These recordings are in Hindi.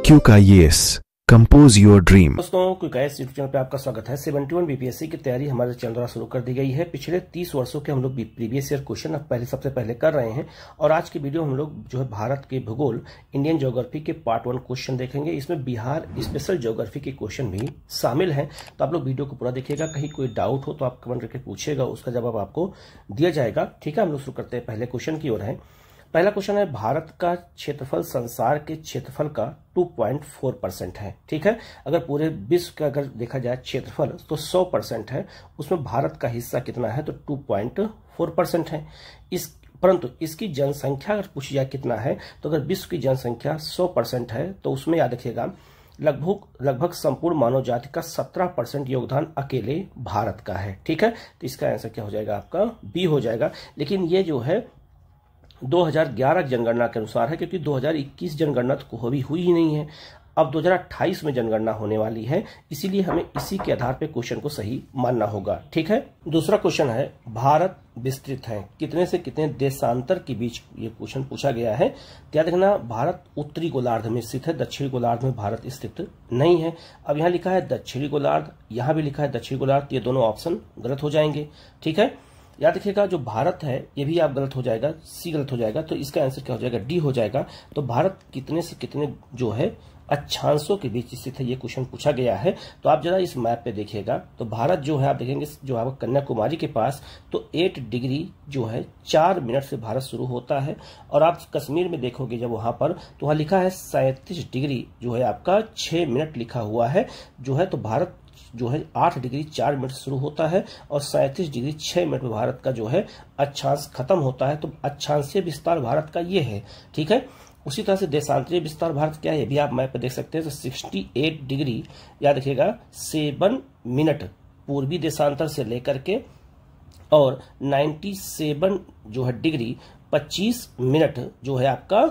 QKIS compose your dream. दोस्तों, QKIS यूट्यूब चैनल पे आपका स्वागत है। 71 बीपीएससी की तैयारी हमारे चैनल द्वारा शुरू कर दी गई है। पिछले 30 वर्षों के हम लोग प्रीवियस ईयर क्वेश्चन अब सबसे पहले कर रहे हैं और आज की वीडियो हम लोग जो है भारत के भूगोल इंडियन ज्योग्राफी के पार्ट 1 क्वेश्चन देखेंगे। इसमें बिहार स्पेशल ज्योग्राफी के क्वेश्चन भी शामिल हैं, तो आप लोग वीडियो को पूरा देखिएगा। कहीं कोई डाउट हो तो आप कमेंट करके पूछिएगा, उसका जवाब आपको दिया जाएगा। ठीक है, हम लोग शुरू करते हैं। पहले क्वेश्चन की ओर है। पहला क्वेश्चन है, भारत का क्षेत्रफल संसार के क्षेत्रफल का 2.4% है। ठीक है, अगर पूरे विश्व का अगर देखा जाए क्षेत्रफल तो 100% है, उसमें भारत का हिस्सा कितना है तो 2.4% है। परंतु इसकी जनसंख्या अगर पूछी जाए कितना है, तो अगर विश्व की जनसंख्या 100% है तो उसमें याद रखिएगा लगभग संपूर्ण मानव जाति का 17% योगदान अकेले भारत का है। ठीक है, तो इसका आंसर क्या हो जाएगा आपका बी हो जाएगा। लेकिन ये जो है 2011 जनगणना के अनुसार है, क्योंकि 2021 जनगणना तो कभी हुई ही नहीं है। अब 2028 में जनगणना होने वाली है, इसीलिए हमें इसी के आधार पे क्वेश्चन को सही मानना होगा। ठीक है, दूसरा क्वेश्चन है, भारत विस्तृत है कितने से कितने देशांतर के बीच, ये क्वेश्चन पूछा गया है। याद रखना, भारत उत्तरी गोलार्ध में स्थित है, दक्षिणी गोलार्ध में भारत स्थित नहीं है। अब यहाँ लिखा है दक्षिणी गोलार्ध, यहाँ भी लिखा है दक्षिणी गोलार्ध, ये दोनों ऑप्शन गलत हो जाएंगे। ठीक है, याद रखिएगा जो भारत है ये भी आप गलत हो जाएगा, सी गलत हो जाएगा, तो इसका आंसर क्या हो जाएगा डी हो जाएगा। तो भारत कितने से कितने जो है अक्षांशों के बीच स्थित है, ये क्वेश्चन पूछा गया है। तो आप जरा इस मैप पे देखिएगा, तो भारत जो है आप देखेंगे जो आपका कन्याकुमारी के पास, तो 8 डिग्री जो है 4 मिनट से भारत शुरू होता है। और आप कश्मीर में देखोगे जब वहां पर, तो वहां लिखा है 37 डिग्री जो है आपका 6 मिनट लिखा हुआ है जो है। तो भारत जो है 8 डिग्री 4 मिनट शुरू होता है और 37 डिग्री 6 मिनट में भारत का जो है अक्षांश खत्म होता है। तो अक्षांशीय विस्तार भारत का ये है। ठीक है, उसी तरह से देशांतरीय विस्तार भारत क्या है, ये भी आप मैप पे देख सकते हैं। तो 68 डिग्री याद रखिएगा 7 मिनट पूर्वी देशांतर से लेकर के, और 97 जो है डिग्री 25 मिनट जो है आपका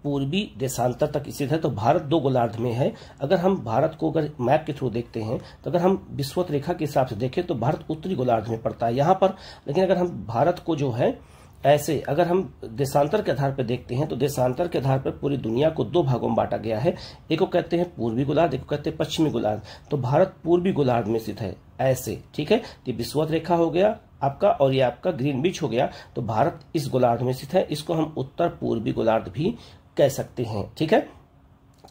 पूर्वी देशांतर तक स्थित है। तो भारत 2 गोलार्ध में है। अगर हम भारत को अगर मैप के थ्रू देखते हैं, तो अगर हम विषुवत रेखा के हिसाब से देखें तो भारत उत्तरी गोलार्ध में पड़ता है यहाँ पर। लेकिन अगर हम भारत को जो है ऐसे अगर हम देशांतर के आधार पर देखते हैं, तो देशांतर के आधार पर पूरी दुनिया को 2 भागों में बांटा गया है। एक को कहते हैं पूर्वी गोलार्ध, एक को कहते हैं पश्चिमी गोलार्ध। तो भारत पूर्वी गोलार्ध में स्थित है ऐसे। ठीक है, तो विषुवत रेखा हो गया आपका, और ये आपका ग्रीनविच हो गया। तो भारत इस गोलार्ध में स्थित है, इसको हम उत्तर पूर्वी गोलार्ध भी कह सकते हैं। ठीक है,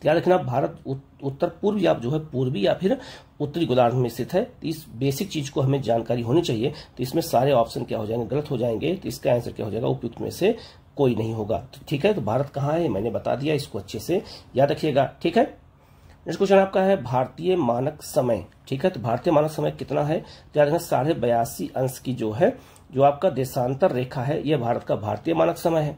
याद रखना भारत उत्तर पूर्व या जो है पूर्वी या फिर उत्तरी गोलार्ध में स्थित है। तो इस बेसिक चीज को हमें जानकारी होनी चाहिए। तो इसमें सारे ऑप्शन क्या हो जाएंगे, गलत हो जाएंगे। तो इसका आंसर क्या हो जाएगा, उपयुक्त में से कोई नहीं होगा। तो ठीक है, तो भारत कहाँ है मैंने बता दिया, इसको अच्छे से याद रखिएगा। ठीक है, नेक्स्ट क्वेश्चन आपका है, भारतीय मानक समय। ठीक है, तो भारतीय मानक समय कितना है, तो याद रखना 82.5 अंश की जो है जो आपका देशांतर रेखा है, यह भारत का भारतीय मानक समय है।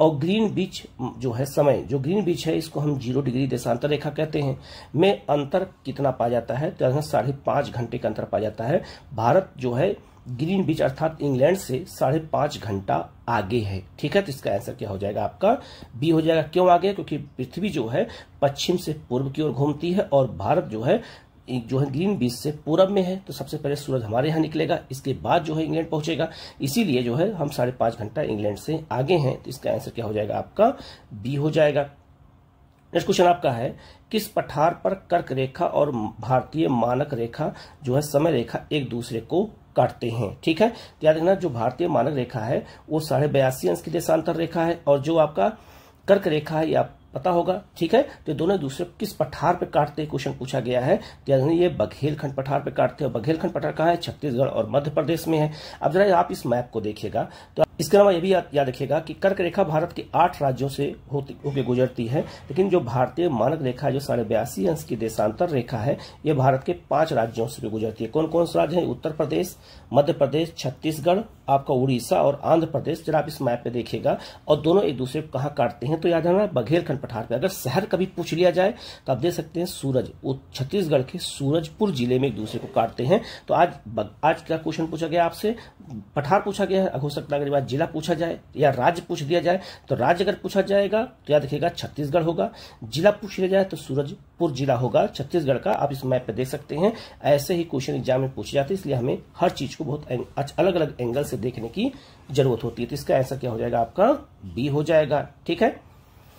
और ग्रीन बीच जो है समय, जो ग्रीन बीच है इसको हम 0 डिग्री देशांतर रेखा कहते हैं। में अंतर कितना पा जाता है, तो 5.5 घंटे का अंतर पा जाता है। भारत जो है ग्रीन बीच अर्थात इंग्लैंड से 5.5 घंटा आगे है। ठीक है, तो इसका आंसर क्या हो जाएगा आपका बी हो जाएगा। क्यों आगे, क्योंकि पृथ्वी जो है पश्चिम से पूर्व की ओर घूमती है और भारत जो है ग्रीन बीच से पूरब में है। तो सबसे पहले सूरज हमारे यहाँ निकलेगा, इसके बाद जो है इंग्लैंड पहुंचेगा, इसीलिए जो है हम 5.5 घंटा इंग्लैंड से आगे हैं। तो इसका आंसर क्या हो जाएगा आपका बी हो जाएगा। नेक्स्ट क्वेश्चन आपका है, किस पठार पर कर्क रेखा और भारतीय मानक रेखा जो है समय रेखा एक दूसरे को काटते हैं। ठीक है, तो याद रखना जो भारतीय मानक रेखा है वो 82.5 अंश की देशांतर रेखा है, और जो आपका कर्क रेखा है ये आप पता होगा। ठीक है, तो दोनों दूसरे किस पठार पे काटते हैं क्वेश्चन पूछा गया है। तो ये बघेलखंड पठार पे काटते हैं, और बघेलखंड पठार कहाँ है, छत्तीसगढ़ और मध्य प्रदेश में है। अब जरा आप इस मैप को देखिएगा, तो इसके अलावा ये भी याद रखिएगा कि कर्क रेखा भारत के 8 राज्यों से होकर गुजरती है। लेकिन जो भारतीय मानक रेखा है जो 82.5 अंश की देशांतर रेखा है, ये भारत के 5 राज्यों से गुजरती है। कौन कौन से राज्य है, उत्तर प्रदेश, मध्य प्रदेश, छत्तीसगढ़, आपका उड़ीसा और आंध्र प्रदेश। जरा आप इस मैप पे देखिएगा, और दोनों एक दूसरे को कहाँ काटते हैं, तो याद रखना बघेलखंड पठार पे। अगर शहर कभी पूछ लिया जाए तो आप देख सकते हैं छत्तीसगढ़ के सूरजपुर जिले में एक दूसरे को काटते हैं। तो आज का क्वेश्चन पूछा गया आपसे, पठार पूछा गया है, हो सकता है अगली बार जिला पूछा जाए या राज्य पूछ दिया जाए। तो राज्य अगर पूछा जाएगा तो याद रखिएगा छत्तीसगढ़ होगा, जिला पूछ लिया जाए तो सूरजपुर जिला होगा छत्तीसगढ़ का। आप इस मैप पे देख सकते हैं, ऐसे ही क्वेश्चन एग्जाम में पूछे जाते हैं, इसलिए हमें हर चीज को बहुत अलग अलग एंगल से देखने की जरूरत होती है। तो इसका आंसर क्या हो जाएगा आपका बी हो जाएगा। ठीक है,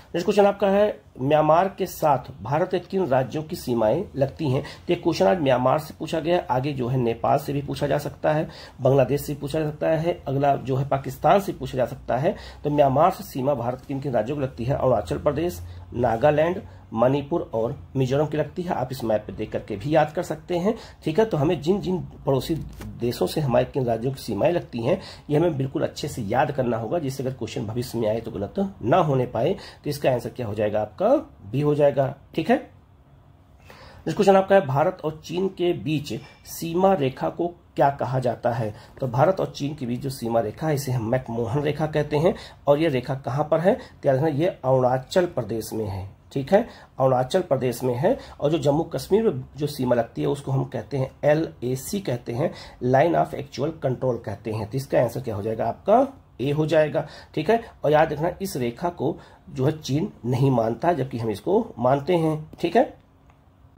नेक्स्ट क्वेश्चन आपका है, म्यांमार के साथ भारत के किन राज्यों की सीमाएं लगती हैं? तो ये क्वेश्चन आज म्यांमार से पूछा गया है, आगे जो है नेपाल से भी पूछा जा सकता है, बांग्लादेश से पूछा जा सकता है, अगला जो है पाकिस्तान से पूछा जा सकता है। तो म्यांमार से सीमा भारत किन किन राज्यों को लगती है? अरुणाचल प्रदेश, नागालैंड, मणिपुर और मिजोरम की लगती है। आप इस मैप पे देख करके भी याद कर सकते हैं। ठीक है, तो हमें जिन जिन पड़ोसी देशों से हमारे किन राज्यों की सीमाएं लगती हैं ये हमें बिल्कुल अच्छे से याद करना होगा, जिससे अगर क्वेश्चन भविष्य में आए तो गलत ना होने पाए। तो इसका आंसर क्या हो जाएगा? आपका बी हो जाएगा। ठीक है, नेक्स्ट क्वेश्चन आपका है, भारत और चीन के बीच सीमा रेखा को क्या कहा जाता है? तो भारत और चीन के बीच जो सीमा रेखा है इसे हम मैकमोहन रेखा कहते हैं। और ये रेखा कहां पर है? तो याद रखना ये अरुणाचल प्रदेश में है। ठीक है, अरुणाचल प्रदेश में है। और जो जम्मू कश्मीर में जो सीमा लगती है उसको हम कहते हैं LAC कहते हैं, लाइन ऑफ एक्चुअल कंट्रोल कहते हैं। तो इसका आंसर क्या हो जाएगा? आपका ए हो जाएगा। ठीक है, और याद रखना इस रेखा को जो है चीन नहीं मानता, जबकि हम इसको मानते हैं। ठीक है,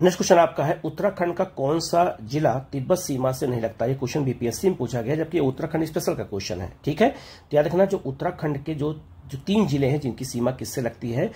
नेक्स्ट क्वेश्चन आपका है, उत्तराखंड का कौन सा जिला तिब्बत सीमा से नहीं लगता? ये क्वेश्चन बीपीएससी में पूछा गया, जबकि उत्तराखंड स्पेशल का क्वेश्चन है। ठीक है, तो याद रखना जो उत्तराखंड के जो 3 जिले हैं जिनकी सीमा किससे लगती है?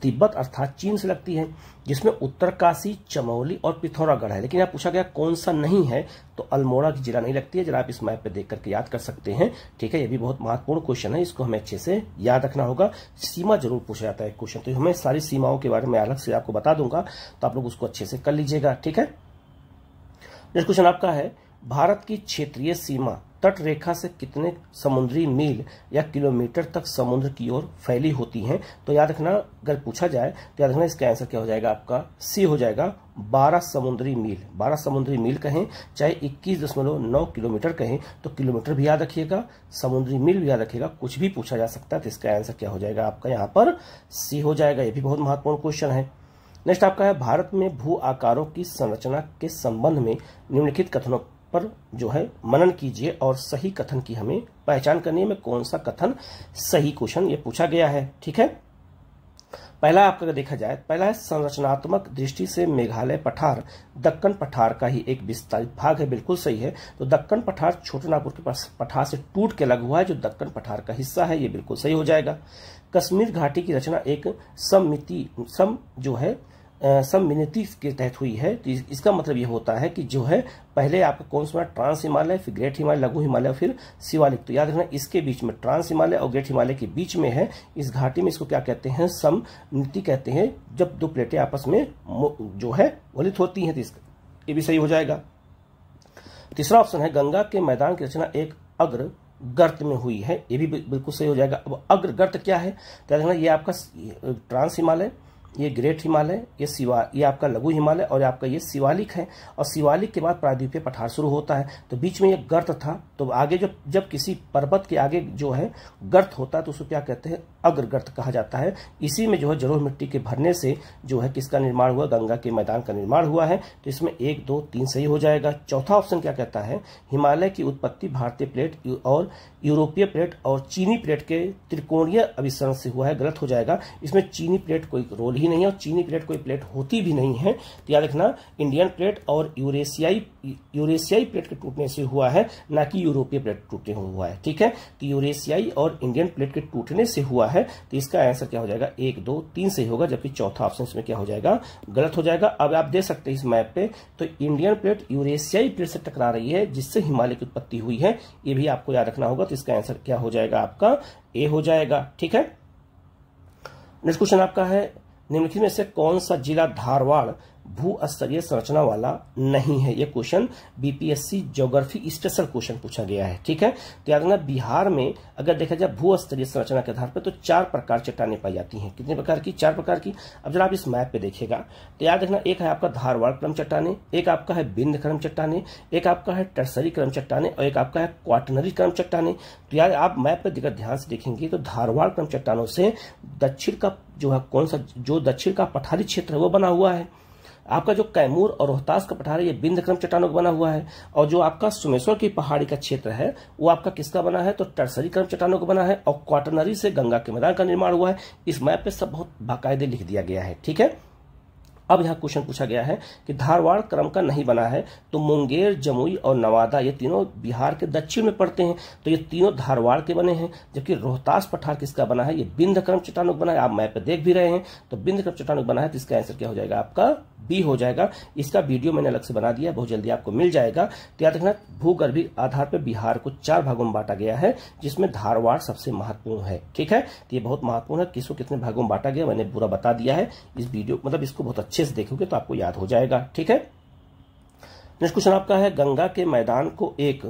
तिब्बत अर्थात चीन से लगती है, जिसमें उत्तरकाशी, चमोली और पिथौरागढ़ है। लेकिन यहाँ पूछा गया कौन सा नहीं है, तो अल्मोड़ा की जिला नहीं लगती है। जरा आप इस मैप पे देख करके याद कर सकते हैं। ठीक है, ये भी बहुत महत्वपूर्ण क्वेश्चन है, इसको हमें अच्छे से याद रखना होगा। सीमा जरूर पूछा जाता है क्वेश्चन, तो हमें सारी सीमाओं के बारे में अलग से आपको बता दूंगा, तो आप लोग उसको अच्छे से कर लीजिएगा। ठीक है, नेक्स्ट क्वेश्चन आपका है, भारत की क्षेत्रीय सीमा तट रेखा से कितने समुद्री मील या किलोमीटर तक समुद्र की ओर फैली होती हैं? तो याद रखना, अगर पूछा जाए तो याद रखना इसका आंसर क्या हो जाएगा? आपका सी हो जाएगा, 12 समुद्री मील। 12 समुद्री मील कहें चाहे 21.9 किलोमीटर कहें, तो किलोमीटर भी याद रखिएगा, समुद्री मील भी याद रखिएगा, कुछ भी पूछा जा सकता है। तो इसका आंसर क्या हो जाएगा? आपका यहाँ पर सी हो जाएगा। ये भी बहुत महत्वपूर्ण क्वेश्चन है। नेक्स्ट आपका है, भारत में भू आकारों की संरचना के संबंध में निम्नलिखित कथनों पर जो है मनन कीजिए और सही कथन की हमें पहचान करनी है। में कौन सा कथन सही? क्वेश्चन ये पूछा गया है। ठीक है, पहला आपका अगर देखा जाए, पहला है संरचनात्मक दृष्टि से मेघालय पठार दक्कन पठार का ही एक विस्तारित भाग है। बिल्कुल सही है। तो दक्कन पठार छोटानागपुर के पास पठार से टूट के अलग हुआ है, जो दक्कन पठार का हिस्सा है। ये बिल्कुल सही हो जाएगा। कश्मीर घाटी की रचना एक सम्मिलिति के तहत हुई है। तो इसका मतलब ये होता है कि जो है पहले आपका कौन सा ट्रांस हिमालय, फिर ग्रेट हिमालय, लघु हिमालय, फिर शिवालिक। तो याद रखना इसके बीच में ट्रांस हिमालय और ग्रेट हिमालय के बीच में है इस घाटी में। इसको क्या कहते हैं? सम्मिलिति कहते हैं, जब 2 प्लेटें आपस में जो है वलित होती हैं। तो ये भी सही हो जाएगा। तीसरा ऑप्शन है, गंगा के मैदान की रचना एक अग्र गर्त में हुई है। ये भी बिल्कुल सही हो जाएगा। अब अग्र गर्त क्या है? तो याद रखना ये आपका ट्रांस हिमालय, ये ग्रेट हिमालय, ये आपका लघु हिमालय और आपका ये शिवालिक है। और शिवालिक के बाद प्रायद्वीपीय पठार शुरू होता है। तो बीच में ये गर्त था। तो आगे जब किसी पर्वत के आगे जो है गर्त होता है तो उसको क्या कहते हैं? अग्र गर्त कहा जाता है। इसी में जो है जलोढ़ मिट्टी के भरने से जो है किसका निर्माण हुआ? गंगा के मैदान का निर्माण हुआ है। तो इसमें 1, 2, 3 सही हो जाएगा। चौथा ऑप्शन क्या कहता है? हिमालय की उत्पत्ति भारतीय प्लेट और यूरोपीय प्लेट और चीनी प्लेट के त्रिकोणीय अभिसरण से हुआ है। गलत हो जाएगा। इसमें चीनी प्लेट कोई रोल ही नहीं है और चीनी प्लेट कोई प्लेट होती भी नहीं है। तो याद रखना इंडियन प्लेट और यूरेशियाई प्लेट के टूटने से हुआ है, ना कि यूरोपीय प्लेट टूटने हुआ है। ठीक है, तो यूरेशियाई और इंडियन प्लेट के टूटने से हुआ है। तो इसका आंसर क्या हो जाएगा? 1, 2, 3 सही होगा, जबकि चौथा ऑप्शन इसमें क्या हो जाएगा? गलत हो जाएगा। अब आप देख सकते हैं इस मैप पे, तो इंडियन प्लेट यूरेशियाई प्लेट से टकरा रही है, जिससे हिमालय की उत्पत्ति हुई है। ये भी आपको याद रखना होगा। तो इसका आंसर क्या हो जाएगा? आपका ए हो जाएगा। ठीक है, नेक्स्ट क्वेश्चन आपका है, निम्नलिखित में से कौन सा जिला धारवाड़ भू स्तरीय संरचना वाला नहीं है? यह question BPSC geography special question पूछा गया है। ठीक है, तो याद रखना बिहार में अगर देखा जाए भू स्तरीय संरचना के आधार पर तो 4 प्रकार चट्टानें पाई जाती हैं। कितने प्रकार की? 4 प्रकार की। अब जरा आप इस मैप पे देखिएगा तो याद रखना, एक है आपका धारवाड़ क्रम चट्टानें, एक आपका है बिंद क्रम चट्टानें, एक आपका है टर्सरी क्रम चट्टानें और एक आपका है क्वाटनरी क्रम चट्टानें। तो याद आप मैप पे दिक्कत ध्यान से देखेंगे तो धारवाड़ क्रम चट्टानों से दक्षिण का जो है कौन सा, जो दक्षिण का पठारी क्षेत्र है वो बना हुआ है। आपका जो कैमूर और रोहतास का पठार है ये बिंद क्रम चट्टानों का बना हुआ है। और जो आपका सुमेश्वर की पहाड़ी का क्षेत्र है वो आपका किसका बना है? तो टर्सरी क्रम चट्टानों का बना है। और क्वाटरनरी से गंगा के मैदान का निर्माण हुआ है। इस मैप पे सब बहुत बाकायदे लिख दिया गया है। ठीक है, अब यहाँ क्वेश्चन पूछा गया है कि धारवाड़ क्रम का नहीं बना है, तो मुंगेर, जमुई और नवादा ये तीनों बिहार के दक्षिण में पड़ते हैं, तो ये तीनों धारवाड़ के बने हैं। जबकि रोहतास पठार किसका बना है, ये बिंद क्रम चट्टानुक बना है, आप मैप पे देख भी रहे हैं, तो बिंद क्रम चट्टानुक बना है, तो इसका आंसर क्या हो जाएगा, आपका बी हो जाएगा। इसका वीडियो मैंने अलग से बना दिया, बहुत जल्दी आपको मिल जाएगा। तो याद रखना, भूगर्भीय आधार पर बिहार को 4 भागों में बांटा गया है, जिसमें धारवाड़ सबसे महत्वपूर्ण है। ठीक है, तो ये बहुत महत्वपूर्ण है, किसको कितने भागों में बांटा गया मैंने पूरा बता दिया है। इस वीडियो मतलब इसको बहुत अच्छे से देखोगे तो आपको याद हो जाएगा। ठीक है, नेक्स्ट क्वेश्चन आपका है, गंगा के मैदान को एक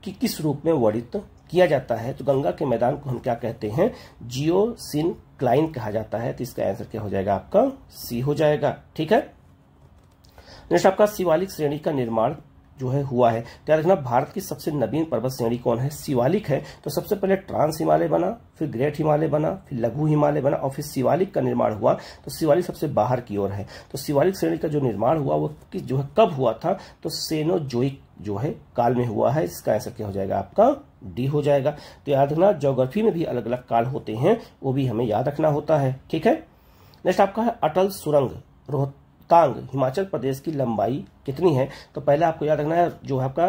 किस रूप में वर्णित किया जाता है। तो गंगा के मैदान को हम क्या कहते हैं, जियोसिनक्लाइन कहा जाता है। तो इसका आंसर क्या हो जाएगा, आपका सी हो जाएगा। ठीक है, नेक्स्ट आपका शिवालिक श्रेणी का निर्माण जो है हुआ है। तो याद रखना, भारत की सबसे नवीन पर्वत श्रेणी कौन है, शिवालिक है। तो सबसे पहले ट्रांस हिमालय बना, फिर ग्रेट हिमालय बना, फिर लघु हिमालय बना और फिर शिवालिक का निर्माण हुआ। तो शिवालिक सबसे बाहर की ओर है। तो शिवालिक श्रेणी का जो निर्माण हुआ वो जो है कब हुआ था, तो सेनोजोइक जो है काल में हुआ है। इसका आंसर क्या हो जाएगा, आपका डी हो जाएगा। तो याद रखना, ज्योग्राफी में भी अलग अलग काल होते हैं, वो भी हमें याद रखना होता है। ठीक है, नेक्स्ट आपका है, अटल सुरंग रोहतांग हिमाचल प्रदेश की लंबाई कितनी है। तो पहले आपको याद रखना है, जो है आपका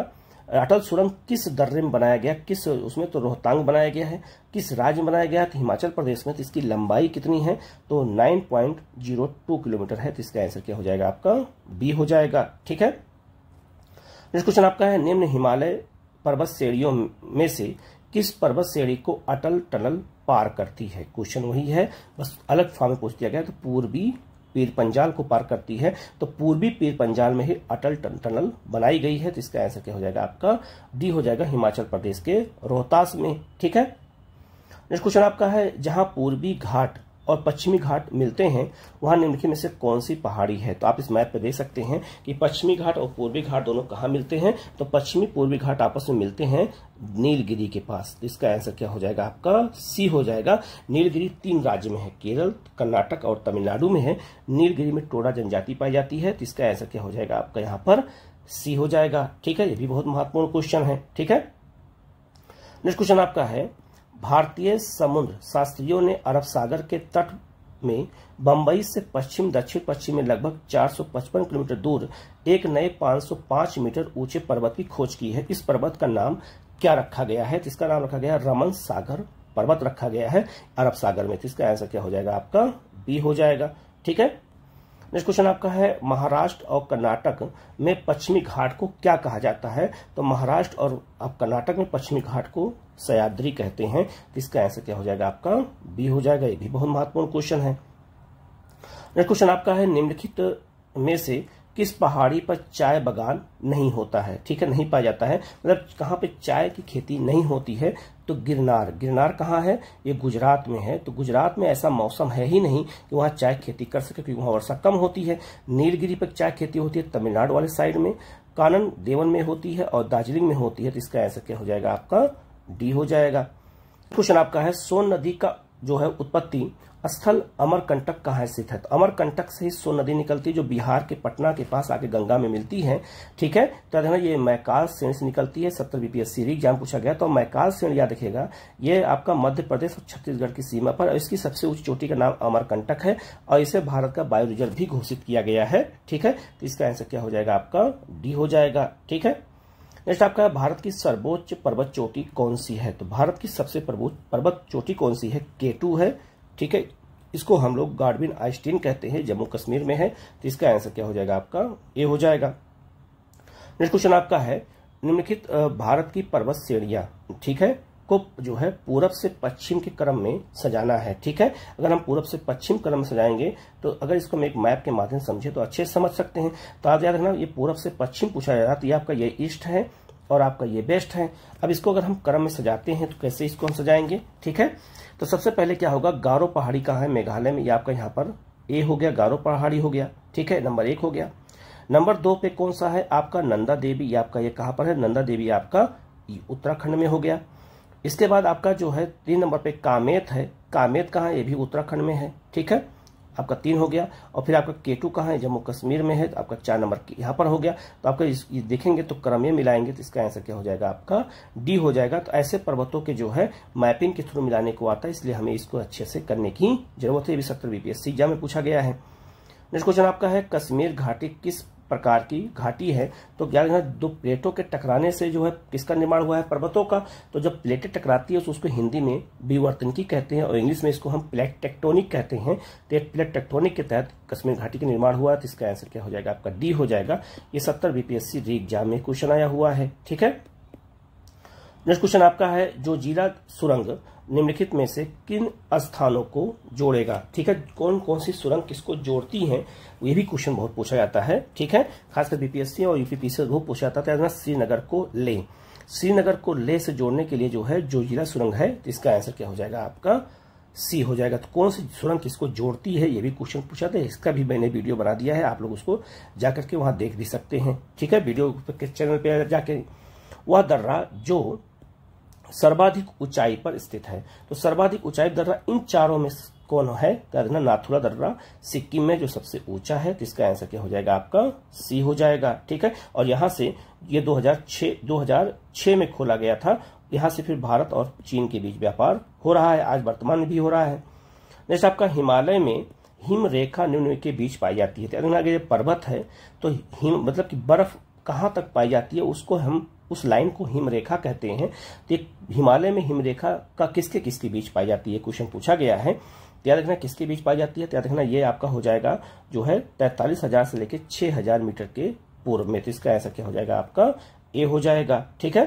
अटल सुरंग किस दर्रे में बनाया गया, किस उसमें, तो रोहतांग बनाया गया है। किस राज्य में बनाया गया, तो हिमाचल प्रदेश में। तो इसकी लंबाई कितनी है, तो 9.02 किलोमीटर है। तो इसका आंसर क्या हो जाएगा, आपका बी हो जाएगा। ठीक है, नेक्स्ट क्वेश्चन आपका है, निम्न हिमालय पर्वत श्रेणियों में से किस पर्वत श्रेणी को अटल टनल पार करती है। क्वेश्चन वही है, बस अलग फॉर्म में पूछ दिया गया। तो पूर्वी पीर पंजाल को पार करती है। तो पूर्वी पीर पंजाल में ही अटल टनल बनाई गई है। तो इसका आंसर क्या हो जाएगा, आपका डी हो जाएगा, हिमाचल प्रदेश के रोहतास में। ठीक है, नेक्स्ट क्वेश्चन आपका है, जहां पूर्वी घाट और पश्चिमी घाट मिलते हैं वहां निम्नलिखित में से कौन सी पहाड़ी है। तो आप इस मैप पे देख सकते हैं कि पश्चिमी घाट और पूर्वी घाट दोनों कहाँ मिलते हैं। तो पश्चिमी पूर्वी घाट आपस में मिलते हैं नीलगिरी के पास। तो इसका आंसर क्या हो जाएगा, आपका सी हो जाएगा। नीलगिरी 3 राज्य में है, केरल, कर्नाटक और तमिलनाडु में है। नीलगिरी में टोडा जनजाति पाई जाती है। तो इसका आंसर क्या हो जाएगा, आपका यहाँ पर सी हो जाएगा। ठीक है, ये भी बहुत महत्वपूर्ण क्वेश्चन है। ठीक है, नेक्स्ट क्वेश्चन आपका है, भारतीय समुद्र शास्त्रियों ने अरब सागर के तट में बंबई से पश्चिम दक्षिण पश्चिम में लगभग 455 किलोमीटर दूर एक नए 505 मीटर ऊंचे पर्वत की खोज की है। इस पर्वत का नाम क्या रखा गया है। तो इसका नाम रखा गया रमन सागर पर्वत रखा गया है अरब सागर में। तो इसका आंसर क्या हो जाएगा, आपका बी हो जाएगा। ठीक है, नेक्स्ट क्वेश्चन आपका है, महाराष्ट्र और कर्नाटक में पश्चिमी घाट को क्या कहा जाता है। तो महाराष्ट्र और अब कर्नाटक में पश्चिमी घाट को सह्याद्री कहते हैं। तो इसका आंसर क्या हो जाएगा, आपका बी हो जाएगा। ये भी बहुत महत्वपूर्ण क्वेश्चन है। नेक्स्ट क्वेश्चन आपका है, निम्नलिखित में से किस पहाड़ी पर चाय बागान नहीं होता है। ठीक है, नहीं पाया जाता है, मतलब कहाँ पे चाय की खेती नहीं होती है। तो गिरनार, गिरनार कहाँ है, ये गुजरात में है। तो गुजरात में ऐसा मौसम है ही नहीं कि वहाँ चाय खेती कर सके, क्योंकि वहाँ वर्षा कम होती है। नीलगिरी पर चाय खेती होती है तमिलनाडु वाले साइड में, कानन देवन में होती है और दार्जिलिंग में होती है। तो इसका आंसर क्या हो जाएगा, आपका डी हो जाएगा। क्वेश्चन आपका है, सोन नदी का जो है उत्पत्ति स्थल अमरकंटक कहाँ स्थित है। तो अमरकंटक से ही सोन नदी निकलती है, जो बिहार के पटना के पास आके गंगा में मिलती है। ठीक है, तो देखना ये मैकाल श्रेणी से निकलती है। 70 बीपीएससी एग्जाम पूछा गया। तो मैकाल श्रेणी याद रखिएगा, ये आपका मध्य प्रदेश और छत्तीसगढ़ की सीमा पर, इसकी सबसे ऊंची चोटी का नाम अमरकंटक है और इसे भारत का बायो रिजर्व भी घोषित किया गया है। ठीक है, तो इसका आंसर क्या हो जाएगा, आपका डी हो जाएगा। ठीक है, नेक्स्ट आपका, भारत की सर्वोच्च पर्वत चोटी कौन सी है। तो भारत की सबसे पर्वत चोटी कौन सी है, K2 है। ठीक है, इसको हम लोग गार्डविन आइस्टीन कहते हैं, जम्मू कश्मीर में है। तो इसका आंसर क्या हो जाएगा, आपका ए हो जाएगा। नेक्स्ट क्वेश्चन आपका है, निम्नलिखित भारत की पर्वत श्रेणियां, ठीक है, को जो है पूरब से पश्चिम के क्रम में सजाना है। ठीक है, अगर हम पूरब से पश्चिम क्रम में सजाएंगे तो अगर इसको हम एक मैप के माध्यम से समझे तो अच्छे से समझ सकते हैं। तो आप याद रखना, ये पूरब से पश्चिम पूछा जा रहा है, तो ये आपका ये ईस्ट है और आपका ये वेस्ट है। अब इसको अगर हम क्रम में सजाते हैं तो कैसे इसको हम सजाएंगे। ठीक है, तो सबसे पहले क्या होगा, गारो पहाड़ी कहाँ है, मेघालय में। ये आपका यहाँ पर ए हो गया, गारो पहाड़ी हो गया। ठीक है, नंबर 1 हो गया। नंबर 2 पे कौन सा है, आपका नंदा देवी। ये आपका ये कहाँ पर है, नंदा देवी आपका उत्तराखंड में हो गया। इसके बाद आपका जो है 3 नंबर पे कामेत है। कामेत कहाँ है, ये भी उत्तराखंड में है। ठीक है, आपका 3 हो गया। और फिर आपका K2 कहाँ है, जम्मू कश्मीर में है। तो आपका 4 नंबर यहाँ पर हो गया। तो आपका ये देखेंगे तो क्रम में मिलाएंगे तो इसका आंसर क्या हो जाएगा, आपका डी हो जाएगा। तो ऐसे पर्वतों के जो है मैपिंग के थ्रू मिलाने को आता है, इसलिए हमें इसको अच्छे से करने की जरूरत है। ये भी 70 बीपीएससी एग्जाम में पूछा गया है। नेक्स्ट क्वेश्चन आपका है कश्मीर घाटी किस प्रकार की घाटी है? तो याद रखना दो प्लेटों के टकराने से जो है किसका निर्माण हुआ है? पर्वतों का। तो जब प्लेटें टकराती है तो उसको हिंदी में विवर्तनिकी कहते हैं और इंग्लिश में इसको हम प्लेट टेक्टोनिक कहते हैं। तो प्लेट टेक्टोनिक के तहत कश्मीर घाटी का निर्माण हुआ है। तो इसका आंसर क्या हो जाएगा? आपका डी हो जाएगा। ये 70 बीपीएससी री एग्जाम में क्वेश्चन आया हुआ है। ठीक है, नेक्स्ट क्वेश्चन आपका है जो जीला सुरंग निम्नलिखित में से किन स्थानों को जोड़ेगा? ठीक है, कौन कौन सी सुरंग किसको जोड़ती हैं, ये भी क्वेश्चन बहुत पूछा जाता है। ठीक है, खासकर बीपीएससी और यूपीपीसी बहुत पूछा जाता है। श्रीनगर को ले, श्रीनगर को ले से जोड़ने के लिए जो है जो जिला सुरंग है, तो इसका आंसर क्या हो जाएगा? आपका सी हो जाएगा। तो कौन सी सुरंग किसको जोड़ती है, ये भी क्वेश्चन पूछा था। इसका भी मैंने वीडियो बना दिया है, आप लोग उसको जाकर के वहां देख भी सकते हैं। ठीक है, वीडियो के चैनल पे जाके। वह दर्रा जो सर्वाधिक ऊंचाई पर स्थित है, तो सर्वाधिक ऊंचाई दर्रा इन चारों में कौन है? तो नाथुला दर्रा सिक्किम में जो सबसे ऊंचा है। तो इसका आंसर क्या हो जाएगा? आपका सी हो जाएगा। ठीक है, और यहां से ये 2006 में खोला गया था। यहां से फिर भारत और चीन के बीच व्यापार हो रहा है, आज वर्तमान में भी हो रहा है। नेक्स्ट आपका हिमालय में हिम रेखा निम्न के बीच पाई जाती है। तो अगर ये पर्वत है तो हिम मतलब कि बर्फ कहां तक पाई जाती है, उसको हम उस लाइन को हिम रेखा कहते हैं। तो हिमालय में हिम रेखा का किसके किसके बीच पाई जाती है, क्वेश्चन पूछा गया है। याद रखना किसके बीच पाई जाती है, याद रखना ये आपका हो जाएगा जो है 43,000 से लेकर 6,000 मीटर के पूर्व में। तो इसका ऐसा क्या हो जाएगा? आपका ए हो जाएगा। ठीक है,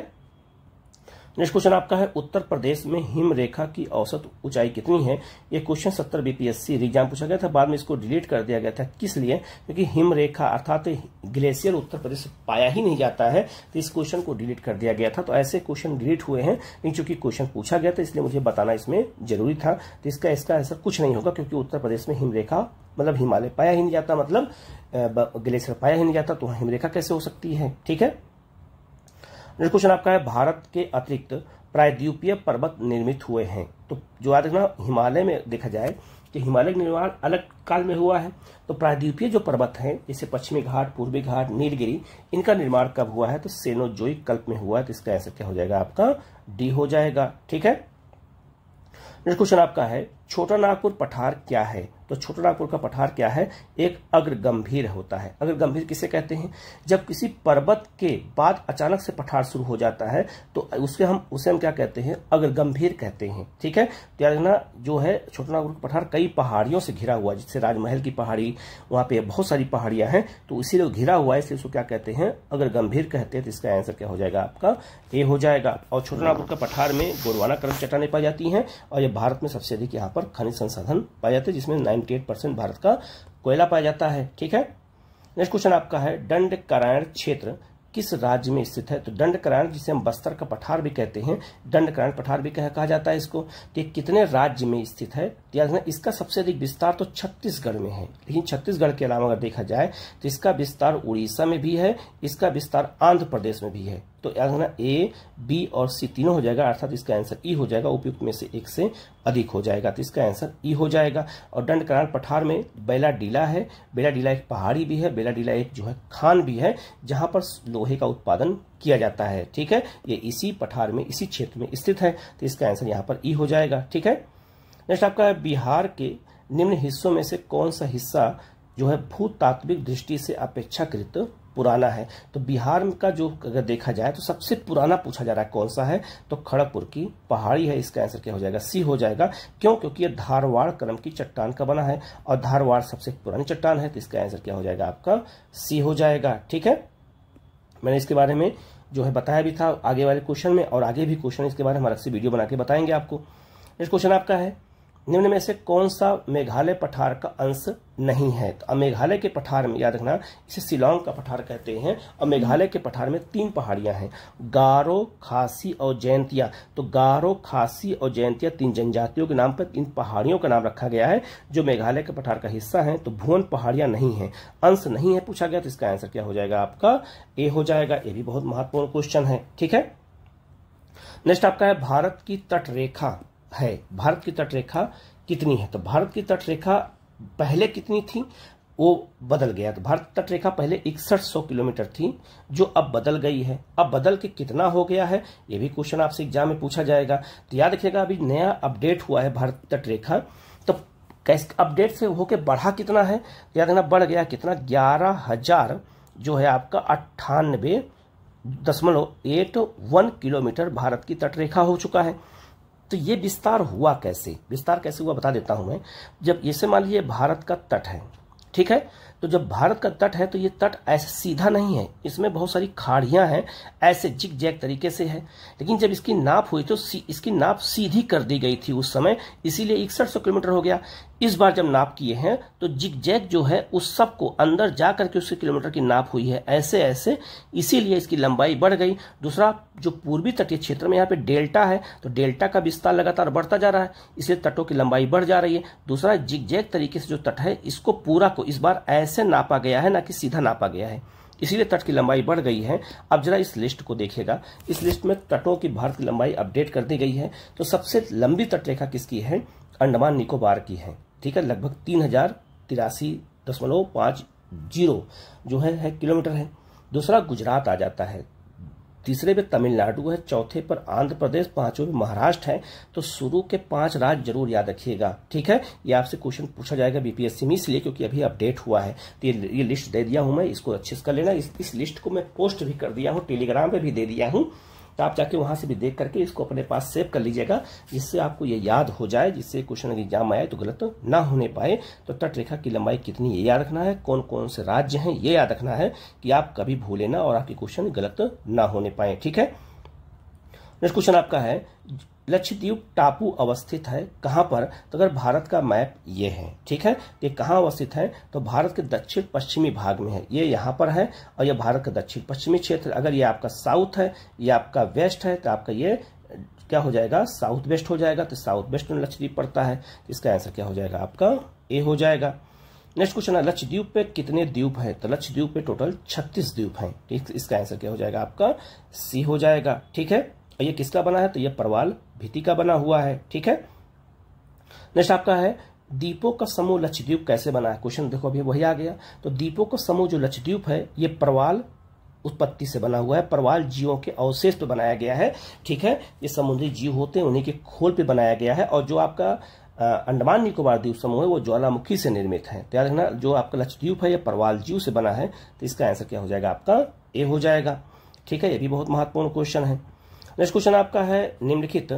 नेक्स्ट क्वेश्चन आपका है उत्तर प्रदेश में हिम रेखा की औसत ऊंचाई कितनी है? ये क्वेश्चन 70 बीपीएससी एग्जाम पूछा गया था, बाद में इसको डिलीट कर दिया गया था। किस लिए? क्योंकि हिम रेखा अर्थात ग्लेशियर उत्तर प्रदेश में पाया ही नहीं जाता है, तो इस क्वेश्चन को डिलीट कर दिया गया था। तो ऐसे क्वेश्चन डिलीट हुए हैं, लेकिन चूंकि क्वेश्चन पूछा गया था इसलिए मुझे बताना इसमें जरूरी था। तो इसका आंसर कुछ नहीं होगा, क्योंकि उत्तर प्रदेश में हिम रेखा मतलब हिमालय पाया ही नहीं जाता, मतलब ग्लेशियर पाया ही नहीं जाता, तो हिम रेखा कैसे हो सकती है? ठीक है, नेक्स्ट क्वेश्चन आपका है भारत के अतिरिक्त प्रायद्वीपीय पर्वत निर्मित हुए हैं। तो जो याद रखना हिमालय में देखा जाए कि हिमालय का निर्माण अलग काल में हुआ है, तो प्रायद्वीपीय जो पर्वत हैं जैसे पश्चिमी घाट, पूर्वी घाट, नीलगिरी, इनका निर्माण कब हुआ है? तो सेनोजोइक कल्प में हुआ है। तो इसका आंसर क्या हो जाएगा? आपका डी हो जाएगा। ठीक है, नेक्स्ट क्वेश्चन आपका है छोटा नागपुर पठार क्या है? तो छोटा नागपुर का पठार क्या है? एक अग्रगंभीर होता है। अग्रगंभीर किसे कहते हैं? जब किसी पर्वत के बाद अचानक से पठार शुरू हो जाता है तो उसे हम क्या कहते हैं? अग्रगंभीर कहते हैं। ठीक है, तो याद रखना जो है छोटा नागपुर पठार कई पहाड़ियों से घिरा हुआ है, जिससे राजमहल की पहाड़ी, वहां पे बहुत सारी पहाड़ियां हैं, तो इसीलिए घिरा हुआ है, इसलिए उसको क्या कहते हैं? अग्रगंभीर कहते हैं। तो इसका आंसर क्या हो जाएगा? आपका ए हो जाएगा। और छोटा नागपुर का पठार में गोंडवाना क्रम चट्टानें पाई जाती हैं, और ये भारत में सबसे अधिक यहाँ पर खनिज संसाधन पाए जाते हैं, जिसमें 98% भारत का कोयला पाया जाता है। ठीक है, नेक्स्ट क्वेश्चन आपका है दंडकारण्य क्षेत्र किस राज्य में स्थित है? तो दंडकारण्य जिसे हम बस्तर का पठार भी कहते हैं, दंडकारण्य पठार भी कहा जाता है इसको। तो कितने राज्य में स्थित है? तो याद रखना इसका सबसे अधिक विस्तार तो छत्तीसगढ़ में है, लेकिन छत्तीसगढ़ के अलावा अगर देखा जाए तो इसका विस्तार उड़ीसा में भी है, इसका विस्तार आंध्र प्रदेश में भी है। तो याद रखना ए, बी और सी तीनों हो जाएगा, अर्थात इसका आंसर ई हो जाएगा। उपयुक्त में से एक से अधिक हो जाएगा, तो इसका आंसर ई हो जाएगा। और दंडकारण्य पठार में बेलाडीला है, बेलाडीला एक पहाड़ी भी है, बेलाडीला एक जो है खान भी है, जहां पर लोहे का उत्पादन किया जाता है। ठीक है, ये इसी पठार में, इसी क्षेत्र में स्थित है, तो इसका आंसर यहाँ पर ई हो जाएगा। ठीक है, नेक्स्ट आपका है बिहार के निम्न हिस्सों में से कौन सा हिस्सा जो है भूतात्विक दृष्टि से अपेक्षाकृत पुराना है? तो बिहार का जो अगर देखा जाए तो सबसे पुराना पूछा जा रहा है कौन सा है? तो खड़गपुर की पहाड़ी है। इसका आंसर क्या हो जाएगा? सी हो जाएगा। क्यों? क्योंकि ये धारवाड़ क्रम की चट्टान का बना है, और धारवाड़ सबसे पुरानी चट्टान है, तो इसका आंसर क्या हो जाएगा? आपका सी हो जाएगा। ठीक है, मैंने इसके बारे में जो है बताया भी था आगे वाले क्वेश्चन में, और आगे भी क्वेश्चन इसके बारे में अलग से वीडियो बना के बताएंगे आपको। नेक्स्ट क्वेश्चन आपका है निम्न में से कौन सा मेघालय पठार का अंश नहीं है? तो मेघालय के पठार में याद रखना इसे शिलांग का पठार कहते हैं, और मेघालय के पठार में 3 पहाड़ियां हैं, गारो, खासी और जयंतिया। तो गारो, खासी और जयंतिया 3 जनजातियों के नाम पर इन पहाड़ियों का नाम रखा गया है, जो मेघालय के पठार का हिस्सा है। तो भुवन पहाड़ियां नहीं है, अंश नहीं है पूछा गया, तो इसका आंसर क्या हो जाएगा? आपका ए हो जाएगा। ये भी बहुत महत्वपूर्ण क्वेश्चन है। ठीक है, नेक्स्ट आपका है भारत की तटरेखा है, भारत की तटरेखा कितनी है? तो भारत की तटरेखा पहले कितनी थी वो बदल गया। तो भारत की तटरेखा पहले 6100 किलोमीटर थी, जो अब बदल गई है। अब बदल के कितना हो गया है, ये भी क्वेश्चन आपसे एग्जाम में पूछा जाएगा। तो याद रखिएगा अभी नया अपडेट हुआ है भारत की तटरेखा। तो कैसे अपडेट से होके बढ़ा कितना है, याद रखना बढ़ गया कितना 11,000 जो है आपका 98.81 किलोमीटर भारत की तटरेखा हो चुका है। तो ये विस्तार हुआ कैसे, विस्तार कैसे हुआ बता देता हूं मैं। जब जैसे मान लीजिए भारत का तट है, ठीक है, तो जब भारत का तट है तो ये तट ऐसे सीधा नहीं है, इसमें बहुत सारी खाड़ियां हैं, ऐसे जिग जैग तरीके से है। लेकिन जब इसकी नाप हुई तो इसकी नाप सीधी कर दी गई थी उस समय, इसीलिए 6100 किलोमीटर हो गया। इस बार जब नाप किए हैं तो जिग जैग जो है उस सब को अंदर जा करके उसके किलोमीटर की नाप हुई है ऐसे ऐसे, इसीलिए इसकी लंबाई बढ़ गई। दूसरा, जो पूर्वी तटीय क्षेत्र में यहाँ पे डेल्टा है तो डेल्टा का विस्तार लगातार बढ़ता जा रहा है, इसलिए तटों की लंबाई बढ़ जा रही है। दूसरा, जिग जैग तरीके से जो तट है इसको पूरा को इस बार ऐसे नापा गया है, ना कि सीधा नापा गया है, इसीलिए तट की लंबाई बढ़ गई है। अब जरा इस लिस्ट को देखिएगा, इस लिस्ट में तटों की भारत की लंबाई अपडेट कर दी गई है। तो सबसे लंबी तटरेखा किसकी है, अंडमान निकोबार की है, ठीक है, लगभग 3083.50 जो है किलोमीटर है। दूसरा गुजरात आ जाता है, तीसरे पे तमिलनाडु है, चौथे पर आंध्र प्रदेश, पांचवें पे महाराष्ट्र है। तो शुरू के 5 राज्य जरूर याद रखिएगा, ठीक है। ये आपसे क्वेश्चन पूछा जाएगा बीपीएससी में, इसलिए क्योंकि अभी अपडेट हुआ है। तो ये लिस्ट दे दिया हूं मैं, इसको अच्छे से कर लेना। इस लिस्ट को मैं पोस्ट भी कर दिया हूं, टेलीग्राम पे भी दे दिया हूं, तो आप जाके वहां से भी देख करके इसको अपने पास सेव कर लीजिएगा, जिससे आपको ये याद हो जाए, जिससे क्वेश्चन एग्जाम आए तो गलत ना होने पाए। तो तटरेखा की लंबाई कितनी ये याद रखना है, कौन कौन से राज्य हैं ये याद रखना है कि आप कभी भूले ना और आपके क्वेश्चन गलत ना होने पाए, ठीक है। नेक्स्ट क्वेश्चन आपका है, लक्षद्वीप टापू अवस्थित है कहां पर, तो अगर भारत का मैप ये है, ठीक है, ये कहां अवस्थित है तो भारत के दक्षिण पश्चिमी भाग में है, ये यहां पर है, और ये भारत का दक्षिण पश्चिमी क्षेत्र। अगर ये आपका साउथ है, ये आपका वेस्ट है, तो आपका ये क्या हो जाएगा, साउथ वेस्ट हो जाएगा। तो साउथ वेस्ट में लक्षद्वीप पड़ता है, इसका आंसर क्या हो जाएगा आपका ए हो जाएगा। नेक्स्ट क्वेश्चन है, लक्षद्वीप पे कितने द्वीप हैं, तो लक्षद्वीप पे टोटल 36 द्वीप हैं, इसका आंसर क्या हो जाएगा आपका सी हो जाएगा, ठीक है। ये किसका बना है, तो ये परवाल भित्ति का बना हुआ है, ठीक है। नेक्स्ट आपका है, द्वीपों का समूह लक्षद्वीप कैसे बना है, क्वेश्चन देखो अभी वही आ गया। तो द्वीपों का समूह जो लक्षद्वीप है ये परवाल उत्पत्ति से बना हुआ है, परवाल जीवों के अवशेष पे बनाया गया है, ठीक है। ये समुद्री जीव होते हैं, उन्हीं के खोल पे बनाया गया है। और जो आपका अंडमान निकोबार द्वीप समूह है वो ज्वालामुखी से निर्मित है। तो याद रखना, जो आपका लक्षद्वीप है ये परवाल जीव से बना है, तो इसका आंसर क्या हो जाएगा आपका ए हो जाएगा, ठीक है। ये भी बहुत महत्वपूर्ण क्वेश्चन है। नेक्स्ट क्वेश्चन आपका है, निम्नलिखित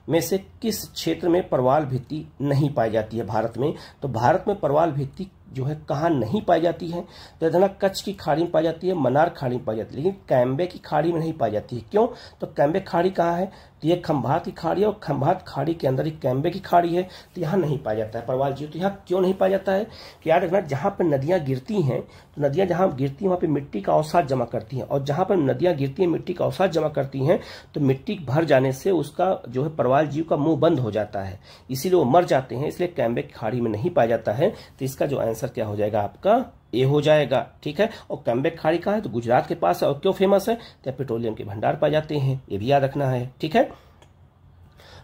में से किस क्षेत्र में परवाल भित्ति नहीं पाई जाती है भारत में, तो भारत में परवाल भित्ति जो है कहाँ नहीं पाई जाती है, तो इधर कच्छ की खाड़ी में पाई जाती है, मन्नार खाड़ी में पाई जाती है, लेकिन कैम्बे की खाड़ी में नहीं पाई जाती है। क्यों, तो कैम्बे खाड़ी कहाँ है, तो ये खंभात की खाड़ी है, और खंभात खाड़ी के अंदर ही कैम्बे की खाड़ी है, तो यहाँ नहीं पाया जाता है परवाल जीव। तो यहाँ क्यों नहीं पाया जाता है, कि याद रखना, जहाँ पर नदियाँ गिरती हैं, तो नदियाँ जहाँ गिरती हैं वहाँ पे मिट्टी का अवसाद जमा करती हैं, और जहाँ पर नदियाँ गिरती हैं मिट्टी का अवसाद जमा करती हैं, तो मिट्टी भर जाने से उसका जो है परवाल जीव का मुंह बंद हो जाता है, इसीलिए वो मर जाते हैं, इसलिए कैम्बे की खाड़ी में नहीं पाया जाता है। तो इसका जो आंसर क्या हो जाएगा आपका ए हो जाएगा, ठीक है। और कैम्बे की खाड़ी कहाँ है, तो गुजरात के पास है, और क्यों फेमस है, तो पेट्रोलियम के भंडार पाए जाते हैं, ये भी याद रखना है, ठीक है।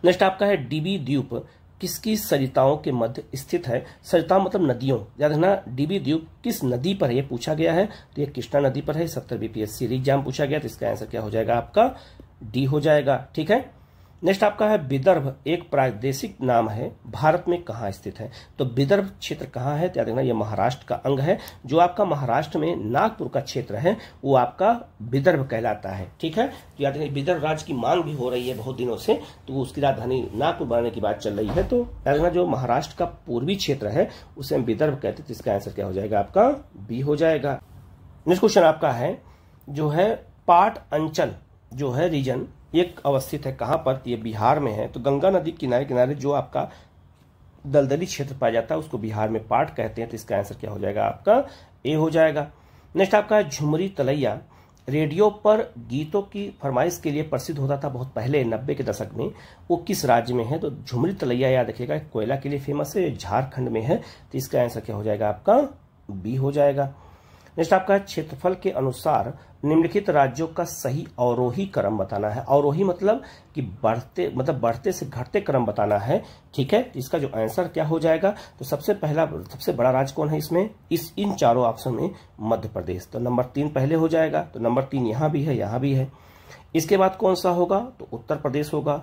नेक्स्ट आपका है, डीबी द्वीप किसकी सरिताओं के मध्य स्थित है, सरिता मतलब नदियों, याद रखना, डीबी द्वीप किस नदी पर है ये पूछा गया है, तो ये कृष्णा नदी पर है। 70 बीपीएससी एग्जाम पूछा गया, तो इसका आंसर क्या हो जाएगा आपका डी हो जाएगा, ठीक है। नेक्स्ट आपका है, विदर्भ एक प्रादेशिक नाम है, भारत में कहाँ स्थित है, तो विदर्भ क्षेत्र कहाँ है, तो याद रखना ये महाराष्ट्र का अंग है। जो आपका महाराष्ट्र में नागपुर का क्षेत्र है वो आपका विदर्भ कहलाता है, ठीक है। तो याद रखना, विदर्भ राज्य की मांग भी हो रही है बहुत दिनों से, तो उसकी राजधानी नागपुर बनाने की बात चल रही है। तो याद रखना, जो महाराष्ट्र का पूर्वी क्षेत्र है उसे हम विदर्भ कहते हैं, तो इसका आंसर क्या हो जाएगा आपका बी हो जाएगा। नेक्स्ट क्वेश्चन आपका है, जो है पाट अंचल जो है रीजन एक अवस्थित है कहां पर, ये बिहार में है। तो गंगा नदी किनारे किनारे जो आपका दलदली क्षेत्र पाया जाता है उसको बिहार में पाट कहते हैं, तो इसका आंसर क्या हो जाएगा आपका ए हो जाएगा। नेक्स्ट आपका है, झुमरी तलैया रेडियो पर गीतों की फरमाइश के लिए प्रसिद्ध होता था बहुत पहले 90 के दशक में, वो किस राज्य में है, तो झुमरी तलैया याद रखिएगा कोयला के लिए फेमस है, झारखंड में है, तो इसका आंसर क्या हो जाएगा आपका बी हो जाएगा। नेक्स्ट आपका क्षेत्रफल के अनुसार निम्नलिखित राज्यों का सही अवरोही क्रम बताना है। अवरोही मतलब कि बढ़ते से घटते क्रम बताना है, ठीक है। इसका जो आंसर क्या हो जाएगा, तो सबसे बड़ा राज्य कौन है इसमें, इन चारों ऑप्शन में मध्य प्रदेश, तो नंबर 3 पहले हो जाएगा। तो नंबर 3 यहाँ भी है, यहाँ भी है। इसके बाद कौन सा होगा, तो उत्तर प्रदेश होगा।